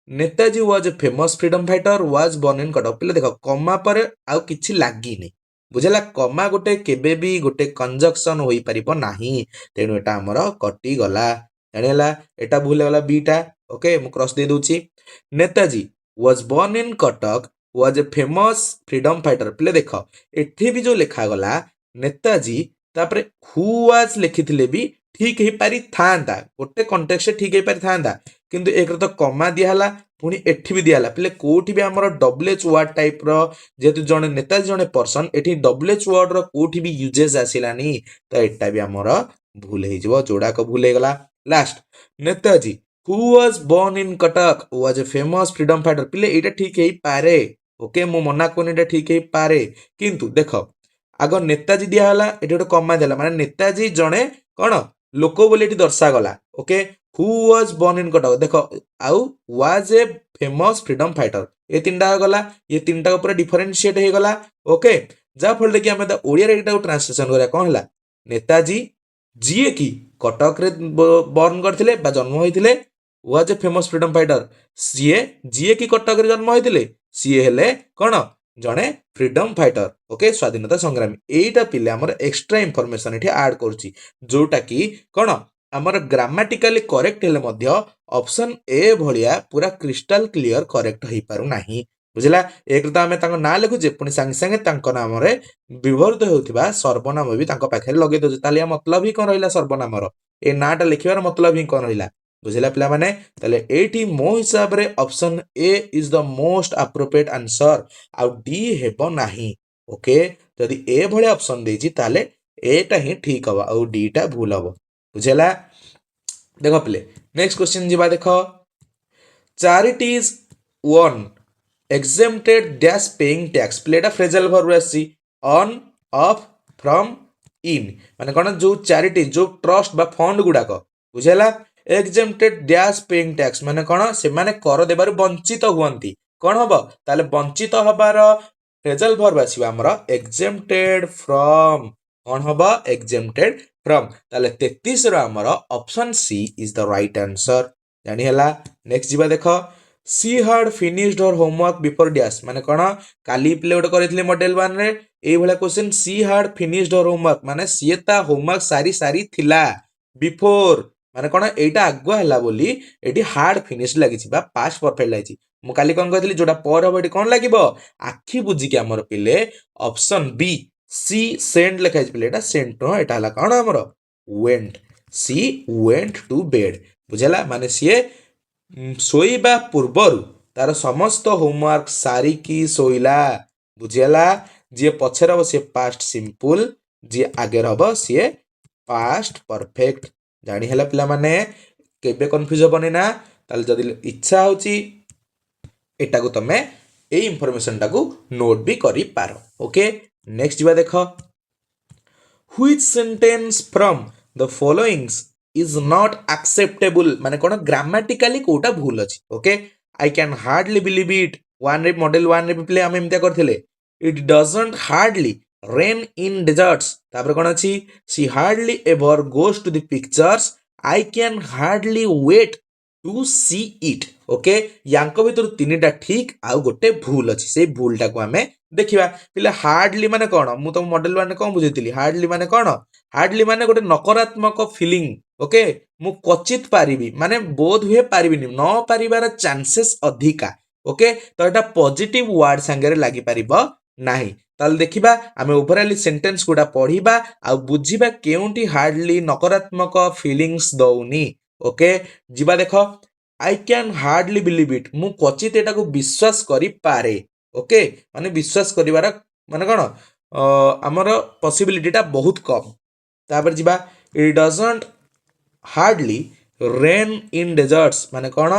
Netaji was a famous freedom fighter was born in Cuttack पिले देखो कमा पर आउ किछि लागी नै बुझला कमा गोटे केबे भी गोटे कंजक्शन होई परिबो नाही तेणु एटा हमर कटी गला जानिला एटा भूल गला बीटा ओके मु क्रॉस दे दूची Netaji was born in Cuttack was a famous freedom fighter प्ले देख एठी भी जो लिखा गला नेताजी तापरे हु वाज लिखिथिले भी ठीक हे पारि थांदा गोटे कॉन्टेक्स्ट ठीक हे पारि थांदा किंतु एक तो कमा दिया हला पुनी एठी भी दिया हला प्ले कोठी भी हमर डबल एच वर्ड टाइप रो जेतु जने नेताजी जने पर्सन एठी डबल एच वर्ड रो कोठी भी यूजेस आसिलानी तो एटा भी हमर भूल हे जबो जोड़ा को भूल हे गला last Netaji who was born in Cuttack was a famous freedom fighter प्ले एटा ठीक हे पारे ओके मु मना कोनी एटा ठीक हे पारे किंतु देखो आग नेताजी दिया हला एठी गोटे कमा देला माने नेताजी जने कोन लोक बोली एठी दर्शा गला okay who was born in Cuttack देखो आउ was a famous freedom fighter ये तीनटा गला ये तीनटा ऊपर डिफरेंशिएट हे गला ओके जा फल कि हमें ओडिया रे एटा ट्रांसलेशन करिया कोन हला नेताजी जीए की कटक रे बर्न करथिले बा जन्म होइथिले was a famous freedom fighter सीए जीए की कटक रे जन्म होइथिले सीए हेले कोन जणे फ्रीडम फाइटर ओके स्वाधीनता संग्रामी एटा पिले हमर एक्स्ट्रा इंफॉर्मेशन एठी ऐड करछि जोटा की कोन हमर ग्रामेटिकली करेक्ट हेले मध्य ऑप्शन ए भलिया पूरा क्रिस्टल क्लियर करेक्ट होई पारु नाही बुझला एक तो आमे तांको ना लिखु जे पुनी संग संगे तांको नाम रे विवृत होउथिबा सर्वनाम भी तांको पाखरे लगे दो तालिया मतलब ही कोन रहिला सर्वनाम रो ए नाटा लिखिबार मतलब ही कोन रहिला बुझला पिला माने तले एठी मो हिसाब रे option A is the most appropriate answer आ डी हेबो नाही ओके जदि ए भले ऑप्शन देजी ताले एटा ही ठीक हवा आ डी टा भूल हबो बुझला देखो प्ले नेक्स्ट क्वेश्चन जीवा देखो charities one exempted dash paying tax play एटा फ्रेजल वर्ब आसी ऑन ऑफ फ्रॉम इन माने कोन जो चैरिटी जो ट्रस्ट बा फंड गुडा को बुझेला exempted dash paying tax माने कोन से माने कर देबार वंचित हुअंती कोन हबो ताले वंचित हबार फ्रेजल वर्ब आसीबा हमरा exempted from कोन हबो exempted from ताले 33 रो हमरा option C is the right answer जानि हला नेक्स्ट जीवा देखो she had finished her homework before dash माने कोन काली प्ले गोटे करथिले मॉडल 1 रे एई भला question C had finished her homework माने सी ता होमवर्क सारी सारी थिला बिफोर माने कोन एटा आगुआ हला बोली एटी हार्ड फिनिश लागिछि बा पास्ट परफेक्ट लागिछि मु काली कोन कहथिली जोटा पर हबो एटी कोन लागिबो आखी बुझी के हमर पिले ऑप्शन बी सी सेंड लिखाइ पिले एटा सेंट नो एटा हला कोन हमर went she went to bed बुझला माने सी शोइबा पूर्वर तार समस्त होमवर्क सारिकी शोइला बुझेला जे पछर हबो से पास्ट सिंपल जे आगे हबो से पास्ट परफेक्ट जानि हला पिला माने केबे कंफ्यूज हबनी ना ताल जदी इच्छा होची एटा को तमे ए इंफॉर्मेशन टा को नोट भी करि पारो ओके नेक्स्ट जीवा देखो which sentence from the followings is not acceptable माने कोन ग्रामेटिकली कोटा भूल अछि okay I can hardly believe it one रे मॉडल 1 रे प्ले हम एमता करथिले it doesn't hardly rain in deserts तापर कोन अछि she hardly ever goes to the pictures I can hardly wait to see it okay यांको भीतर तीनटा ठीक आ गोटे भूल अछि से भूलटा को हमें देखिबा पिले हार्डली माने कोन मु तो मॉडल 1 कोन बुझैतिली हार्डली माने कोन हार्डली माने गोटे नकारात्मक फीलिंग ओके मु क्वचित पारिबी माने बोध हुए पारिबिनी न पारिबार चांसेस अधिका ओके तो एटा पॉजिटिव वर्ड संगे लागि पारिबो नाही ताल देखिबा आमे ओवरऑल सेंटेंस गुडा पढिबा आ बुझिबा केउंटी हार्डली नकारात्मक फीलिंग्स दउनी ओके जिबा देखो आई कैन हार्डली बिलीव इट मु क्वचित एटा को विश्वास करि पारे ओके माने विश्वास करिवार माने कोन हमर पॉसिबिलिटी टा बहुत कम तापर जिबा it doesn't hardly rain in desserts माने कोन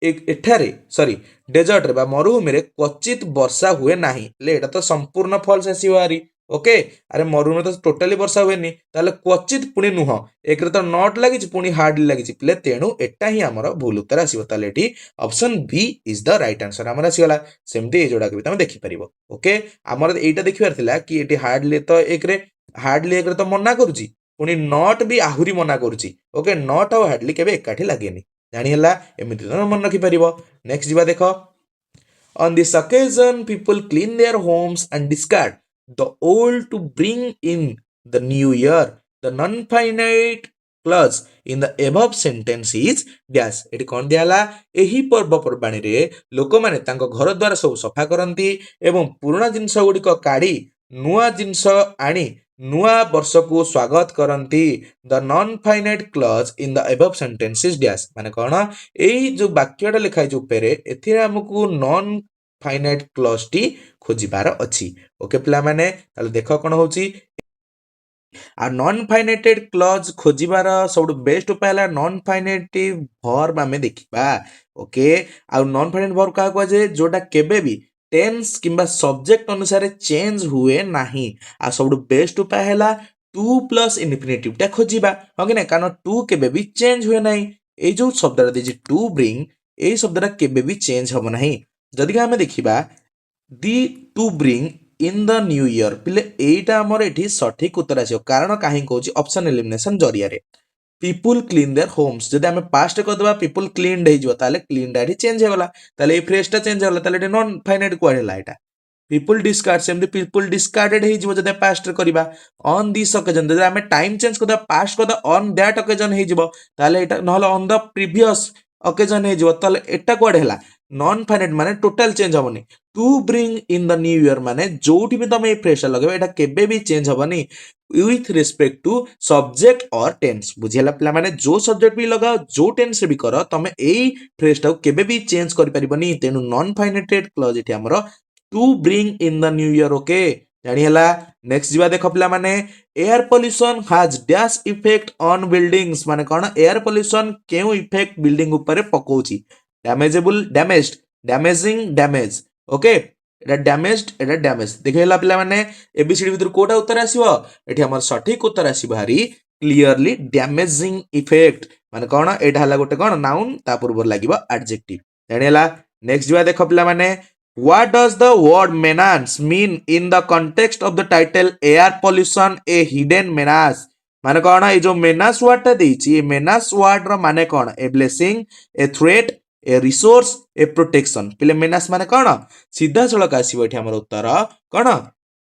एठारे सॉरी डेजर्ट रे बा मरुभूमि रे क्वचित वर्षा हुए नाही ले एटा तो संपूर्ण फॉल्स आसीवारी ओके अरे मरुभूमि तो टोटली वर्षा हुएनी ताले क्वचित पुनी नुह एक रे तो नॉट लागिछि पुनी हार्डली लागिछि प्ले तेणु एटा ही हमर भूल उत्तर आसीबो ताले एठी option B is the right answer हमर आसीगला सेमती ए जोडा के तमे देखि परिबो ओके हमर एटा देखिबार थिला कि एठी हार्डली तो एक रे तो मना करूछि पुनी नॉट भी आहुरी मना करूछि ओके नॉट और हार्डली केबे एकाठी लागेनी जानि हला एमिति तो मन रखि परिबो नेक्स्ट जिबा देखो on this occasion people clean their homes and discard the old to bring in the new year. The non-finite clause in the above sentence is dash. ଏଠି କ'ଣ ଦିଆହେଲା? ଏହି ପର୍ବପର୍ବାଣିରେ ଲୋକମାନେ ତାଙ୍କ ଘର ଦ୍ୱାର ସବୁ ସଫା କରନ୍ତି ଏବଂ ପୁରୁଣା ଜିନିଷ ଗୁଡ଼ିକ କାଢ଼ି ନୂଆ ଜିନିଷ ଆଣି ନୂଆ ବର୍ଷକୁ ସ୍ୱାଗତ କରନ୍ତି। The non finite clause in the above sentence is dash। ମାନେ କ'ଣ? ଏଇ ଯୋଉ ବାକ୍ୟଟା ଲେଖା ହେଇଛି ଉପରେ, ଏଥିରେ ଆମକୁ ନନ୍ ଫାଇନାଇଟ୍ କ୍ଲଜଟି ଖୋଜିବାର ଅଛି। ଓକେ ପିଲାମାନେ, ତାହେଲେ ଦେଖ କ'ଣ ହଉଛି। ଆଉ ନନ୍ ଫାଇନାଇଟେଡ୍ କ୍ଲଜ୍ ଖୋଜିବାର ସବୁଠୁ ବେଷ୍ଟ ଉପାୟ ହେଲା ନନ୍ ଫାଇନାଇଟିଭ୍ ଭର୍ବ ଆମେ ଦେଖିବା। ଓକେ, ଆଉ ନନ୍ ଫାଇନାଇଟ୍ ଭର୍ବ କାହାକୁ କୁହାଯାଏ? ଯୋଉଟା କେବେ ବି ଟେନ୍ସ କିମ୍ବା ସବଜେକ୍ଟ ଅନୁସାରେ ଚେଞ୍ଜ ହୁଏ ନାହିଁ। ଆଉ ସବୁଠୁ ବେଷ୍ଟ ଉପାୟ ହେଲା ଟୁ ପ୍ଲସ୍ ଇନଫିନିଟିଭଟା ଖୋଜିବା। ହଁ କି ନାହିଁ? କାରଣ ଟୁ କେବେ ବି ଚେଞ୍ଜ ହୁଏ ନାହିଁ। ଏଇ ଯୋଉ ଶବ୍ଦଟା ଦେଇଛି ଟୁ ବ୍ରିଙ୍ଗ, ଏଇ ଶବ୍ଦଟା କେବେ ବି ଚେଞ୍ଜ ହବ ନାହିଁ। ଯଦି ଆମେ ଦେଖିବା the to bring in the new year, ପିଲେ ଏଇଟା ଆମର ଏଠି ସଠିକ ଉତ୍ତର ଆସିବ। କାରଣ କାହିଁ କହୁଛି? ଅପସନ ଏଲିମିନେସନ ଜରିଆରେ ପିପୁଲ କ୍ଲିନ୍ ଦେୟାର ହୋମ୍ସ, ଯଦି ଆମେ ପାଷ୍ଟ କରିଦେବା ପିପୁଲ କ୍ଲିନ୍ଡ ହେଇଯିବ, ତାହେଲେ କ୍ଲିନ୍ଡ ଏଠି ଚେଞ୍ଜ ହେଇଗଲା, ତାହେଲେ ଏଇ ଫ୍ରେଜଟା ଚେଞ୍ଜ ହେଇଗଲା, ତାହେଲେ ଏଠି ନନ୍ ଫାଇନାଇଟ୍ କୁଆଡେ ହେଲା? ଏଟା ପିପୁଲ ଡିସକାର୍ଡ, ସେମିତି ପିପୁଲ ଡିସକାର୍ଡେଡ ହେଇଯିବ ଯଦି ପାଷ୍ଟରେ କରିବା। ଅନ୍ ଦିସ୍ ଅକେଜନ, ଯଦି ଆମେ ଟାଇମ ଚେଞ୍ଜ କରିଦେବା, ପାଷ୍ଟ କରିଦେବା ଅନ୍ ଦ୍ୟାଟ ଅକେଜନ ହେଇଯିବ, ତାହେଲେ ଏଟା ନହେଲେ ଅନ୍ ଦ ପ୍ରିଭିୟସ ଅକେଜନ ହେଇଯିବ, ତାହେଲେ ଏଟା କୁଆଡେ ହେଲା? ନନ୍ ଫାଇନାଇଟ୍ ମାନେ ଟୋଟାଲ ଚେଞ୍ଜ ହବନି। Two bring in the new year ମାନେ ଯୋଉଠି ବି ତମେ ଏଇ ଫ୍ରେଜଟା ଲଗେଇବ, ଏଟା କେବେ ବି ଚେଞ୍ଜ ହବନି with respect to subject or tense। ବୁଝିହେଲା ପିଲାମାନେ? ଯୋଉ ସବଜେକ୍ଟ ବି ଲଗାଅ, ଯୋଉ ଟେନ୍ସରେ ବି କର, ତମେ ଏଇ ଫ୍ରେଜଟାକୁ କେବେ ବି ଚେଞ୍ଜ କରିପାରିବନି। ତେଣୁ ନନ୍ ଫାଇନାଇଟେଡ୍ କ୍ଲଜ୍ ଏଠି ଆମର to bring in the new year. Okay, ଜାଣି ହେଲା? ନେକ୍ସଟ ଯିବା ଦେଖ ପିଲାମାନେ, air pollution has dash effect on buildings, ମାନେ କ'ଣ? ଏୟାର ପଲ୍ୟୁସନ କେଉଁ ଇଫେକ୍ଟ ବିଲ୍ଡିଂ ଉପରେ ପକଉଛି? ଡ୍ୟାମେଜେବୁଲ ଡ୍ୟାମେଜଡ, ଡ୍ୟାମେଜିଂ ଡ୍ୟାମେଜ। ଓକେ, এটা ଡ୍ୟାମେଜଡ, এটা ଡ୍ୟାମେଜ। ଦେଖିହେଲା ପିଲାମାନେ? ଏବିସିଡି ଭିତରୁ କୋଉଟା ଉତ୍ତର ଆସିବ? ଏଠି ଆମର ସଠିକ ଉତ୍ତର ଆସିବ ହାରି କ୍ଲିୟରଲି ଡ୍ୟାମେଜିଂ ଇଫେକ୍ଟ। ମାନେ କ'ଣ? ଏଇଟା ହେଲା ଗୋଟେ କ'ଣ? ନାଉନ, ତା ପୂର୍ବରୁ ଲାଗିବ ଆଡଜେକ୍ଟିଭ। ଜାଣିହେଲା? ନେକ୍ସଟ ଯିବା ଦେଖ ପିଲାମାନେ, what does the word menace mean in the context of the title air pollution a hidden menace? ମାନେ କ'ଣ? ଏଇ ଯୋଉ menace word ଟା ଦେଇଛି, ଏ menace word ର ମାନେ କ'ଣ? a blessing, a threat, a resource, a protection। ପିଲେ menace ମାନେ କ'ଣ? ସିଧାସଳଖ ଆସିବ ଏଠି ଆମର ଉତ୍ତର କ'ଣ?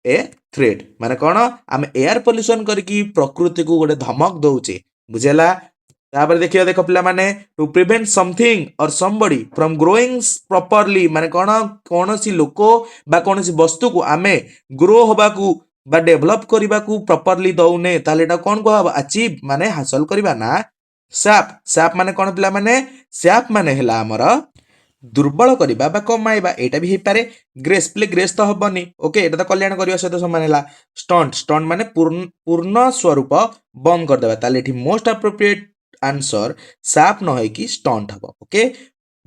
ଏ threat। ମାନେ କ'ଣ? ଆମେ ଏୟାର ପଲ୍ୟୁସନ କରିକି ପ୍ରକୃତିକୁ ଗୋଟେ ଧମକ ଦଉଛେ। ବୁଝିଲା? ତାପରେ ଦେଖିବା ଦେଖ ପିଲାମାନେ, to prevent something or somebody from growing properly, ମାନେ କ'ଣ? କୌଣସି ଲୋକ ବା କୌଣସି ବସ୍ତୁକୁ ଆମେ ଗ୍ରୋ ହବାକୁ ବା ଡେଭଲପ କରିବାକୁ ପ୍ରପରଲି ଦଉନେ, ତାହେଲେ ଏଟା କ'ଣ କୁହାହବ? ଆଚିଭ ମାନେ ହାସଲ କରିବା। ନା ସାପ୍, ସାପ୍ ମାନେ କ'ଣ ପିଲାମାନେ? ସାପ୍ ମାନେ ହେଲା ଆମର ଦୁର୍ବଳ କରିବା ବା କମାଇବା, ଏଇଟା ବି ହେଇପାରେ। ଗ୍ରେସ୍, ପିଲେ ଗ୍ରେସ୍ ତ ହବନି। ଓକେ, ଏଟା ତ କଲ୍ୟାଣ କରିବା ସହିତ ସମାନ ହେଲା। ଷ୍ଟଣ୍ଟ, ଷ୍ଟଣ୍ଟ ମାନେ ପୂର୍ଣ୍ଣ ସ୍ୱରୂପ ବନ୍ଦ କରିଦେବା, ତାହେଲେ ଏଠି ମୋଷ୍ଟ ଆପ୍ରୋପ୍ରିଏଟ ଆନ୍ସର ସାପ୍ ନ ହେଇକି ଷ୍ଟଣ୍ଟ ହବ। Okay,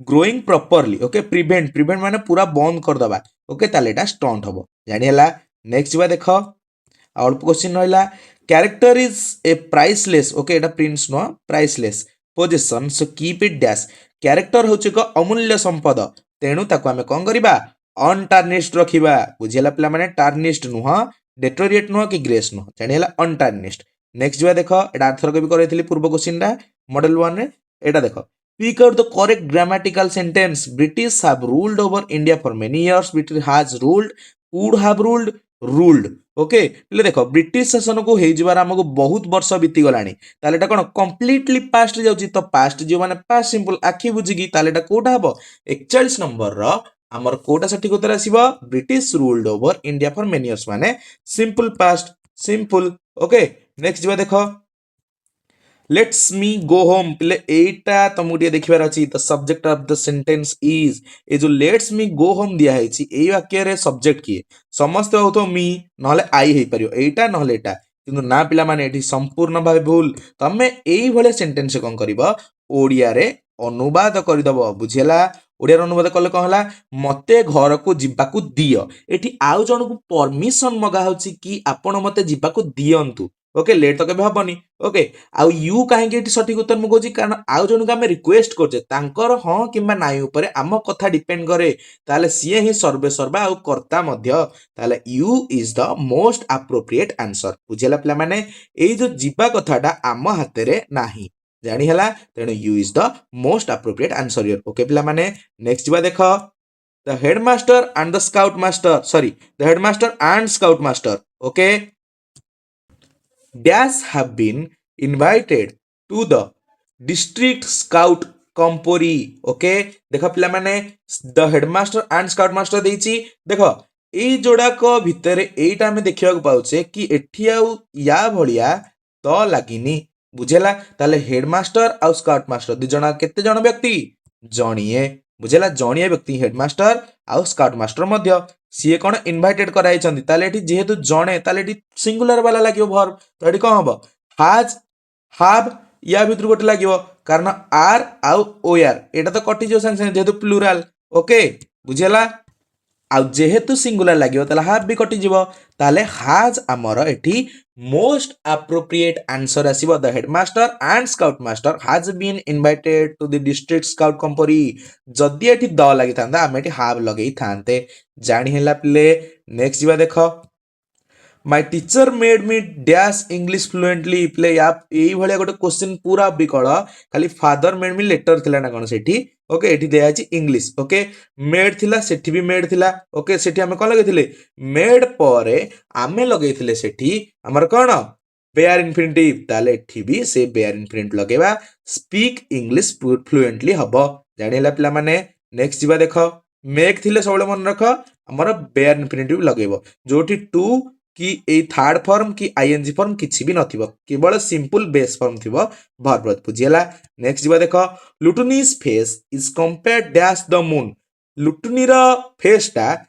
growing properly. Okay, prevent, prevent ମାନେ ପୁରା ବନ୍ଦ କରିଦେବା। ଓକେ, ତାହେଲେ ଏଟା ଷ୍ଟଣ୍ଟ ହବ। ଜାଣି ହେଲା? ନେକ୍ସଟ ଯିବା ଦେଖ, ଅଳ୍ପ କ୍ୱେଶ୍ଚିନ୍ ରହିଲା। Character is a priceless. Okay, ଏଟା ପ୍ରିନ୍ସ ନୁହଁ, priceless position, so keep it dash. Character ହେଉଛି ଏକ ଅମୂଲ୍ୟ ସମ୍ପଦ, ତେଣୁ ତାକୁ ଆମେ କ'ଣ କରିବା? ଅନଟାର୍ନିସ୍ଡ ରଖିବା। ବୁଝିହେଲା ପିଲାମାନେ? ଟାର୍ନିସ୍ଡ ନୁହଁ, ଡେଟୋରିଏଟ ନୁହଁ କି ଗ୍ରେସ୍ ନୁହଁ। ଜାଣି ହେଲା? ଅନଟାର୍ନିସ୍ଡ। ନେକ୍ସଟ ଯିବା ଦେଖ, ଏଟା ଆରଥରକ ବି କରାଇଥିଲି ପୂର୍ବ କ୍ୱେଶ୍ଚିନଟା ମଡେଲ 1 ରେ। ଏଟା ଦେଖ, speak out the correct grammatical sentence. British have ruled over India for many years. British has ruled, would have ruled, ruled। Okay, ହେଲେ ଦେଖ ବ୍ରିଟିଶ ଶାସନକୁ ହେଇଯିବାର ଆମକୁ ବହୁତ ବର୍ଷ ବିତିଗଲାଣି, ତାହେଲେ ଏଟା କ'ଣ? କମ୍ପ୍ଲିଟଲି ପାଷ୍ଟରେ ଯାଉଛି, ତ ପାଷ୍ଟ ଯିବ ମାନେ ପାଷ୍ଟ ସିମ୍ପଲ, ଆଖି ବୁଝିକି, ତାହେଲେ ଏଟା କୋଉଟା ହବ? 41 ନମ୍ବରର ଆମର କୋଉଟା ସଠିକ ଉତ୍ତର ଆସିବ? British ruled over India for many years, ମାନେ simple past, simple. Okay, next ଯିବା ଦେଖ, ଲେଟ୍ସ ମି ଗୋ ହୋମ। ପିଲେ ଏଇଟା ତମକୁ ଟିକେ ଦେଖିବାର ଅଛି। The subject of the sentence is, a ଯୋଉ ଲେଟ୍ସ ମି ଗୋ ହୋମ ଦିଆ ହେଇଛି, ଏଇ ବାକ୍ୟରେ ସବଜେକ୍ଟ କିଏ? ସମସ୍ତେ ହଉଥିବ ମି, ନହେଲେ ଆଇ ହେଇପାରିବ, ଏଇଟା ନହେଲେ ଏଇଟା। କିନ୍ତୁ ନା ପିଲାମାନେ, ଏଠି ସମ୍ପୂର୍ଣ୍ଣ ଭାବେ ଭୁଲ। ତମେ ଏଇଭଳିଆ ସେଣ୍ଟେନ୍ସ କ'ଣ କରିବ? ଓଡ଼ିଆରେ ଅନୁବାଦ କରିଦବ। ବୁଝିହେଲା? ଓଡ଼ିଆରେ ଅନୁବାଦ କଲେ କ'ଣ ହେଲା? ମତେ ଘରକୁ ଯିବାକୁ ଦିଅ। ଏଠି ଆଉ ଜଣକୁ ପରମିଶନ ମଗା ହଉଛି କି ଆପଣ ମତେ ଯିବାକୁ ଦିଅନ୍ତୁ। ଓକେ, ଲେଟ୍ ତ କେବେ ହବନି। ଓକେ, ଆଉ ୟୁ କାହିଁକି ଏଠି ସଠିକ ଉତ୍ତର ମୁଁ କହୁଛି? କାରଣ ଆଉ ଜଣଙ୍କୁ ଆମେ ରିକ୍ୱେଷ୍ଟ କରୁଛେ, ତାଙ୍କର ହଁ କିମ୍ବା ନାଇଁ ଉପରେ ଆମ କଥା ଡିପେଣ୍ଡ କରେ, ତାହେଲେ ସିଏ ହିଁ ସର୍ବେ ସର୍ବା ଆଉ କର୍ତ୍ତା ମଧ୍ୟ। ତାହେଲେ you is the most appropriate answer. ବୁଝିଲା ପିଲାମାନେ? ଏଇ ଯୋଉ ଯିବା କଥାଟା ଆମ ହାତରେ ନାହିଁ। ଜାଣି ହେଲା? ତେଣୁ you is the most appropriate answer. Okay ପିଲାମାନେ, ନେକ୍ସଟ ଯିବା ଦେଖ, the headmaster and the scoutmaster, sorry, the headmaster and scoutmaster, okay, dash have been invited to the district scout compori, okay, ଦେଖ ପିଲାମାନେ the headmaster and scoutmaster ଦେଇଛି। ଦେଖ ଏଇ ଯୋଡ଼ାକ ଭିତରେ ଏଇଟା ଆମେ ଦେଖିବାକୁ ପାଉଛେ କି ଏଠି ଆଉ ୟା ଭଳିଆ ତ ଲାଗିନି, ବୁଝିଲା। ତାହେଲେ ହେଡମାଷ୍ଟର ଆଉ ସ୍କାଉଟ ମାଷ୍ଟର ଦି ଜଣ କେତେ ଜଣ ବ୍ୟକ୍ତି? ଜଣିଏ, ବୁଝିଲା। ଜଣିଏ ବ୍ୟକ୍ତି ହେଡମାଷ୍ଟର ଆଉ ସ୍କାଉଟ ମାଷ୍ଟର ମଧ୍ୟ ସିଏ କଣ ଇନଭାଇଟେଡ କରାଯାଇଛନ୍ତି। ତାହେଲେ ଏଠି ଯେହେତୁ ଜଣେ, ତାହେଲେ ଏଠି ସିଙ୍ଗୁଲାର ବାଲା ଲାଗିବ ଭର୍ବ। ତ ଏଠି କଣ ହବ? ହାଜ, ହାବ, ୟା ଭିତରୁ ଗୋଟେ ଲାଗିବ, କାରଣ ଆର୍ ଆଉ ଓୟାର ଏଇଟା ତ କଟିଯିବ ସାଙ୍ଗେ ସାଙ୍ଗେ ଯେହେତୁ ପ୍ଲୁରାଲ, ଓକେ, ବୁଝିଲା। ଆଉ ଯେହେତୁ ସିଙ୍ଗୁଲାର ଲାଗିବ ତାହେଲେ ହାଭ୍ ବି କଟିଯିବ। ତାହେଲେ ହାଜ୍ ଆମର ଏଠି ମୋଷ୍ଟ ଆପ୍ରୋପ୍ରିଏଟ୍ ଆନ୍ସର ଆସିବ। The headmaster and scout master has been invited to the district scout camporee. ଯଦି ଏଠି ଦ ଲାଗିଥାନ୍ତା ଆମେ ଏଠି ହାଭ୍ ଲଗେଇଥାନ୍ତେ। ଜାଣି ହେଲା ପିଲେ। ନେକ୍ସଟ ଯିବା ଦେଖ। My teacher made me dash English fluently play आप यही भाया गोटे क्वेश्चन पूरा विकल खाली फादर मेड मी लेटर थिला ना कोन सेठी, ओके, एठी दिया अछि इंग्लिश, ओके, मेड थिला सेठी भी मेड थिला, ओके, सेठी हमें कोन लगेथिले मेड परे आमे लगेथिले सेठी हमर कोन बेयर इन्फिनिटिव, ताले एठी भी से बेयर इन्फिनिटिव लगेबा स्पीक इंग्लिश फ्लुएंटली हबो। जानिला पिला माने। नेक्स्ट जिबा देखो। मेक थिले सबले मन रख हमर बेयर इन्फिनिटिव लगेबो, जोठी टू कि ए थर्ड फॉर्म कि आईएनजी फॉर्म किछि भी नथिबो, केवल सिंपल बेस फॉर्म थिबो वर्ब बुझियला। नेक्स्ट जिबा देखो। Lutni's face is compared dash the moon. लुटनीर फेसटा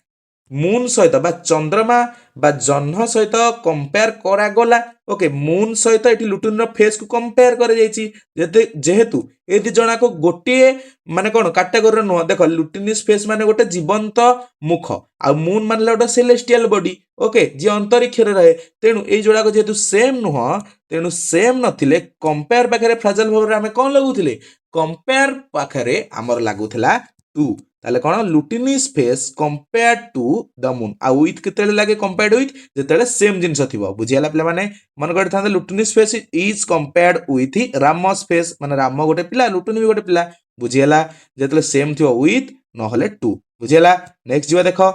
मून सहित बा चंद्रमा बा जह्न सहित कंपेयर करा गला, ओके, मून सहित एठी लुटनीर फेस को कंपेयर करे जाईची, जेहेतु ए दि जणा को गोटे माने कोन कैटेगरी नो। देखो लुटनीस फेस माने गोटे जीवंत मुख आ मून माने गोटे सेलेस्टियल बॉडी, ओके, जे अंतरिक्ष रे रहे। तेनु ए जोड़ा को जेहेतु सेम नुह, तेनु सेम नथिले कंपेयर पाखरे फ्रेजाइल भाबरे हमें कोन लागुथिले कंपेयर पाखरे हमर लागुथिला टू। ताले कोन Lutni's face compare to the moon आ विथ केतेले लागे कंपेयर्ड विथ जेतेले सेम जिंस थिबो, बुझियाला पिला माने। मन गड थांदे Lutni's face is compared with Ram's face, माने राम गोटे पिला लुटिनी भी गोटे पिला, बुझियाला। जेतेले सेम थिबो विथ नहले टू, बुझियाला। नेक्स्ट जिवा देखो।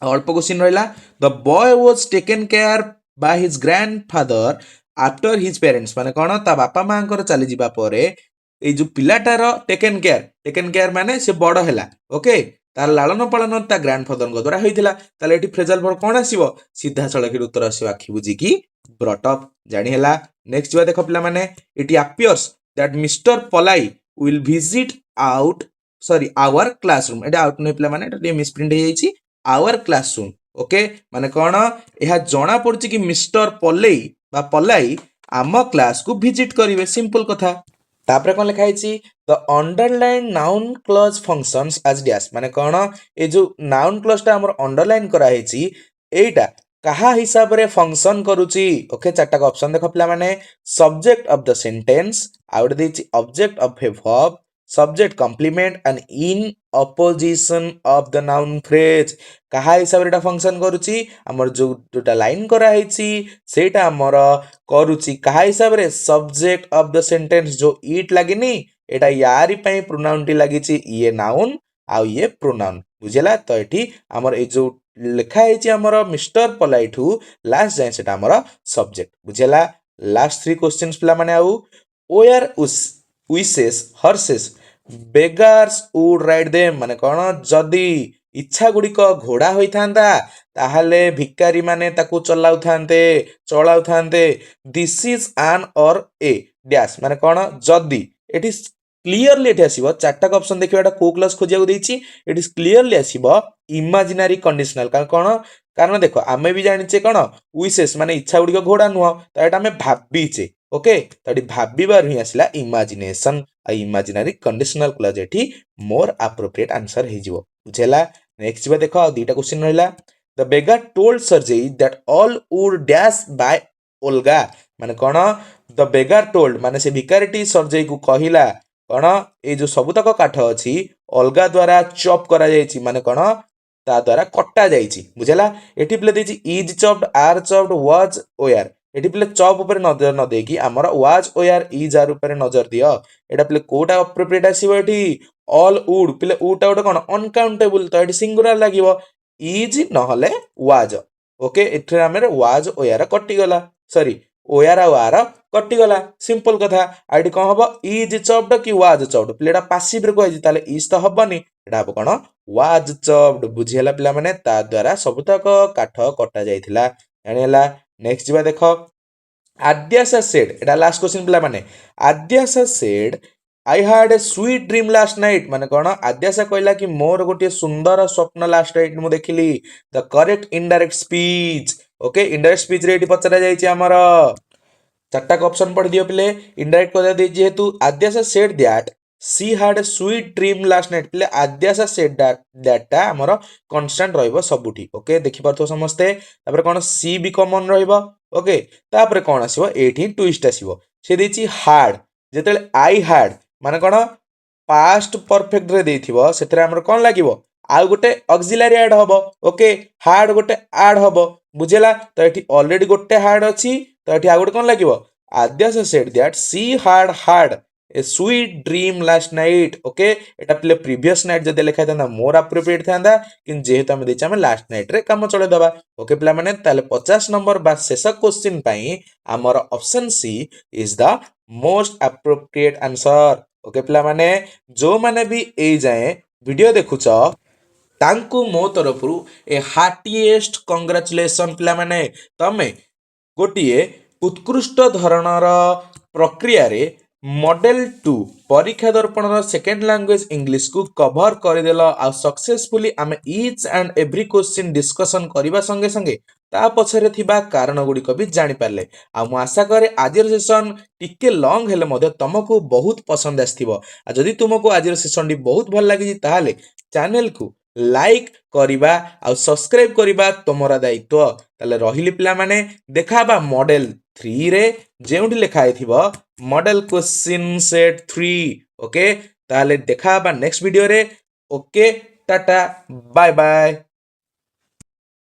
अल्प क्वेश्चन रहिला। The boy was taken care by his grandfather after his parents, माने कोन ता बापा मांकर चली जिबा परे ए जो पिलाटार टेकन केयर माने से बड़ हैला, ओके, तार लालन पालन ता ग्रैंडफादर को द्वारा होइथिला। ताले एठी फ्रेजाल वर्ब कोन आसीबो? सीधा सळखी उत्तर आसीबो आखि बुझी की ब्रॉट अप। जानि हैला। नेक्स्ट जिवा देखो पिला माने। It appears that mister Pillai will visit out, sorry, our classroom. एटा आउट नै पिला माने एटा मिसप्रिंट हे जाईची आवर क्लासरूम, ओके, माने कोन एहा जणा पड़छि कि मिस्टर पलाई बा पलाई आम क्लास को विजिट करिवे, सिंपल कथा। तापरे कोन लिखा हैछि? The underline noun clause functions as dash, माने कोन ए जो नाउन क्लॉज ता हमर अंडरलाइन करा हैछि एटा कहा हिसाब रे फंक्शन करूची, ओके। चारटा का ऑप्शन देखो पिला माने। सब्जेक्ट ऑफ द सेंटेंस, आउट देछि object of a verb, subject complement and in opposition of the noun phrase. कहा हिसाब रे फंक्शन करूची हमर जोटा लाइन करा हैछि सेटा हमर करूची कहा हिसाब रे सब्जेक्ट ऑफ द सेंटेंस। जो इट लागिनी एटा यारी पई प्रोनाउन टी लागिची, ये नाउन आ ये प्रोनाउन, बुझिला। तो एठी हमर ए जो लिखा हैछि हमर मिस्टर पलाइठू लास्ट जाय सेटा हमर सब्जेक्ट, बुझिला। लास्ट थ्री क्वेश्चंस पिला माने आउ were wishes horses beggars would ride them, माने कोन जदी इच्छा गुड़िक घोड़ा होइथांदा ताहले भिकारी माने ताकू चलाउथांते। दिस इज एन और ए डैश, माने कोन जदी। एठी क्लियरली एठी आसीबो चारटा का ऑप्शन देखिबा एटा को क्लास खोजिया को देछि। एठी क्लियरली आसीबो इमेजिनरी कंडीशनल, कारण देखो आमे भी जानिचे कोन विशेष माने इच्छा गुड़िक घोड़ा नुह, तो एटा आमे भाबीचे, ओके, तो एठी भाबीबार ही आसिला इमेजिनेशन आ इमेजिनरी कंडीशनल क्लॉज एठी मोर एप्रोप्रिएट आंसर हे जिवो, बुझेला। नेक्स्ट बा देखो दुईटा क्वेश्चन रहिला। The beggar told Sergei that all would dash by Olga, माने कोन द बेगर टोल्ड माने से भिकारीटी सर्जेई को कहिला कोन ए जो सबुतक काठ अछि अलगा द्वारा चॉप करा जायछि, माने कोन ता द्वारा कट्टा जायछि, बुझेला। एठी प्ले देछि is chopped, are chopped, was were. एठी प्ले चॉप ऊपर नजर न देकी हमर वाज वेयर इज आर ऊपर नजर दियो। एटा प्ले कोटा एप्रोप्रिएट आसीबो एठी ଅଲ୍ ଉଡ୍ ପିଲେ ଉଟା ଗୋଟେ କ'ଣ ଅନକାଉଣ୍ଟେବୁଲ ତ ଏଠି ସିଙ୍ଗୁଲାର ଲାଗିବ ଇଜ୍ ନହେଲେ ୱାଜ୍ ଓକେ ଏଥିରେ ଆମେ ୱାଜ୍ ଓୟାର କଟିଗଲା ସରି ଓୟାର ଆଉ ଆର କଟିଗଲା ସିମ୍ପଲ କଥା ଆଉ ଏଠି କ'ଣ ହବ ଇଜ୍ ଚପ୍ଡ କି ୱାଜ୍ ଚପ୍ଡ ପିଲେ ଏଟା ପାସିଭରେ କୁହାଯାଇଛି ତାହେଲେ ଇଜ୍ ତ ହବନି ଏଟା ହବ କ'ଣ ୱାଜ୍ ଚପ୍ଡ ବୁଝିହେଲା ପିଲାମାନେ ତା ଦ୍ୱାରା ସବୁତକ କାଠ କଟା ଯାଇଥିଲା ଜାଣିହେଲା ନେକ୍ସଟ ଯିବା ଦେଖ ଆଦ୍ୟାଶା ସେଡ୍ ଏଟା ଲାଷ୍ଟ କ୍ୱେଶ୍ଚିନ୍ ପିଲାମାନେ Adyasha said I had a sweet dream last night ମାନେ କ'ଣ ଆଦ୍ୟାଶା କହିଲା କି ମୋର ଗୋଟିଏ ସୁନ୍ଦର ସ୍ୱପ୍ନ ଲାଷ୍ଟ ନାଇଟ୍ ମୁଁ ଦେଖିଲି the correct indirect speech okay indirect speech ରେ ଏଠି ପଚରା ଯାଇଛି ଆମର ଚାରିଟା ଅପସନ୍ ପଢିଦିଅ ପିଲେ ଇନଡାଇରେକ୍ଟ କହିଲା ଦେଇଛି ଯେହେତୁ Adyasha said that she had a sweet dream last night ପିଲେ ଆଦ୍ୟାଶା ସେଡ୍ ଦ୍ୟାଟ୍ଟା ଆମର କନଷ୍ଟାଣ୍ଟ ରହିବ ସବୁଠି ଓକେ ଦେଖିପାରୁଥିବ ସମସ୍ତେ ତାପରେ କ'ଣ ସି ବି କମନ୍ ରହିବ ଓକେ ତାପରେ କ'ଣ ଆସିବ ଏଇଠି ଟୁଇଷ୍ଟ ଆସିବ ସେ ଦେଇଛି ହାଡ୍ ଯେତେବେଳେ ଆଇ ହାଡ୍ ମାନେ କ'ଣ ପାଷ୍ଟ ପରଫେକ୍ଟରେ ଦେଇଥିବ ସେଥିରେ ଆମର କ'ଣ ଲାଗିବ ଆଉ ଗୋଟେ ଅକ୍ସିଲାରୀ ଆଡ୍ ହବ ଓକେ ହାଡ୍ ଗୋଟେ ଆଡ୍ ହବ ବୁଝିଲା ତ ଏଠି ଅଲରେଡି ଗୋଟେ ହାଡ୍ ଅଛି ତ ଏଠି ଆଉ ଗୋଟେ କ'ଣ ଲାଗିବ Adyasha said that she had a sweet dream last night okay এটা ପିଲେ ପ୍ରିଭିୟସ୍ ନାଇଟ୍ ଯଦି ଲେଖା ହେଇଥାନ୍ତା ମୋର ଆପ୍ରୋପ୍ରିଏଟ୍ ଥାନ୍ତା କିନ୍ତୁ ଯେହେତୁ ଆମେ ଦେଇଛେ ଆମେ ଲାଷ୍ଟ ନାଇଟ୍ରେ କାମ ଚଳେଇଦେବା ଓକେ ପିଲାମାନେ ତାହେଲେ 50 ନମ୍ବର ବା ଶେଷ କ୍ୱେଶ୍ଚିନ୍ ପାଇଁ ଆମର option C is the most appropriate answer okay ପିଲାମାନେ ଯେଉଁମାନେ ବି ଏଇ ଯାଏଁ ଭିଡ଼ିଓ ଦେଖୁଛ ତାଙ୍କୁ ମୋ ତରଫରୁ ଏ ହାର୍ଟିଏଷ୍ଟ କଂଗ୍ରାଚୁଲେସନ୍ ପିଲାମାନେ ତମେ ଗୋଟିଏ ଉତ୍କୃଷ୍ଟ ଧରଣର ପ୍ରକ୍ରିୟାରେ ମଡେଲ 2 ପରୀକ୍ଷା ଦର୍ପଣର ସେକେଣ୍ଡ ଲାଙ୍ଗୁଏଜ ଇଂଲିଶକୁ କଭର କରିଦେଲ ଆଉ ସକ୍ସେସଫୁଲି ଆମେ each and every question discussion କରିବା ସଙ୍ଗେ ସଙ୍ଗେ ତା ପଛରେ ଥିବା କାରଣ ଗୁଡ଼ିକ ବି ଜାଣିପାରିଲେ ଆଉ ମୁଁ ଆଶା କରେ ଆଜିର ସେସନ୍ ଟିକେ ଲଙ୍ଗ ହେଲେ ମଧ୍ୟ ତମକୁ ବହୁତ ପସନ୍ଦ ଆସିଥିବ ଆଉ ଯଦି ତୁମକୁ ଆଜିର ସେସନ୍ଟି ବହୁତ ଭଲ ଲାଗିଛି ତାହେଲେ ଚ୍ୟାନେଲକୁ ଲାଇକ୍ କରିବା ଆଉ ସବସ୍କ୍ରାଇବ କରିବା ତମର ଦାୟିତ୍ୱ ତାହେଲେ ରହିଲି ପିଲାମାନେ ଦେଖା ହେବା ମଡେଲ 3ରେ ଯେଉଁଠି ଲେଖା ହେଇଥିବ ମଡେଲ କ୍ୱେଶ୍ଚିନ୍ ସେଟ୍ 3 ଓକେ ତାହେଲେ ଦେଖା ହେବା ନେକ୍ସଟ ଭିଡ଼ିଓରେ ଓକେ ଟାଟା ବାଏ ବାଏ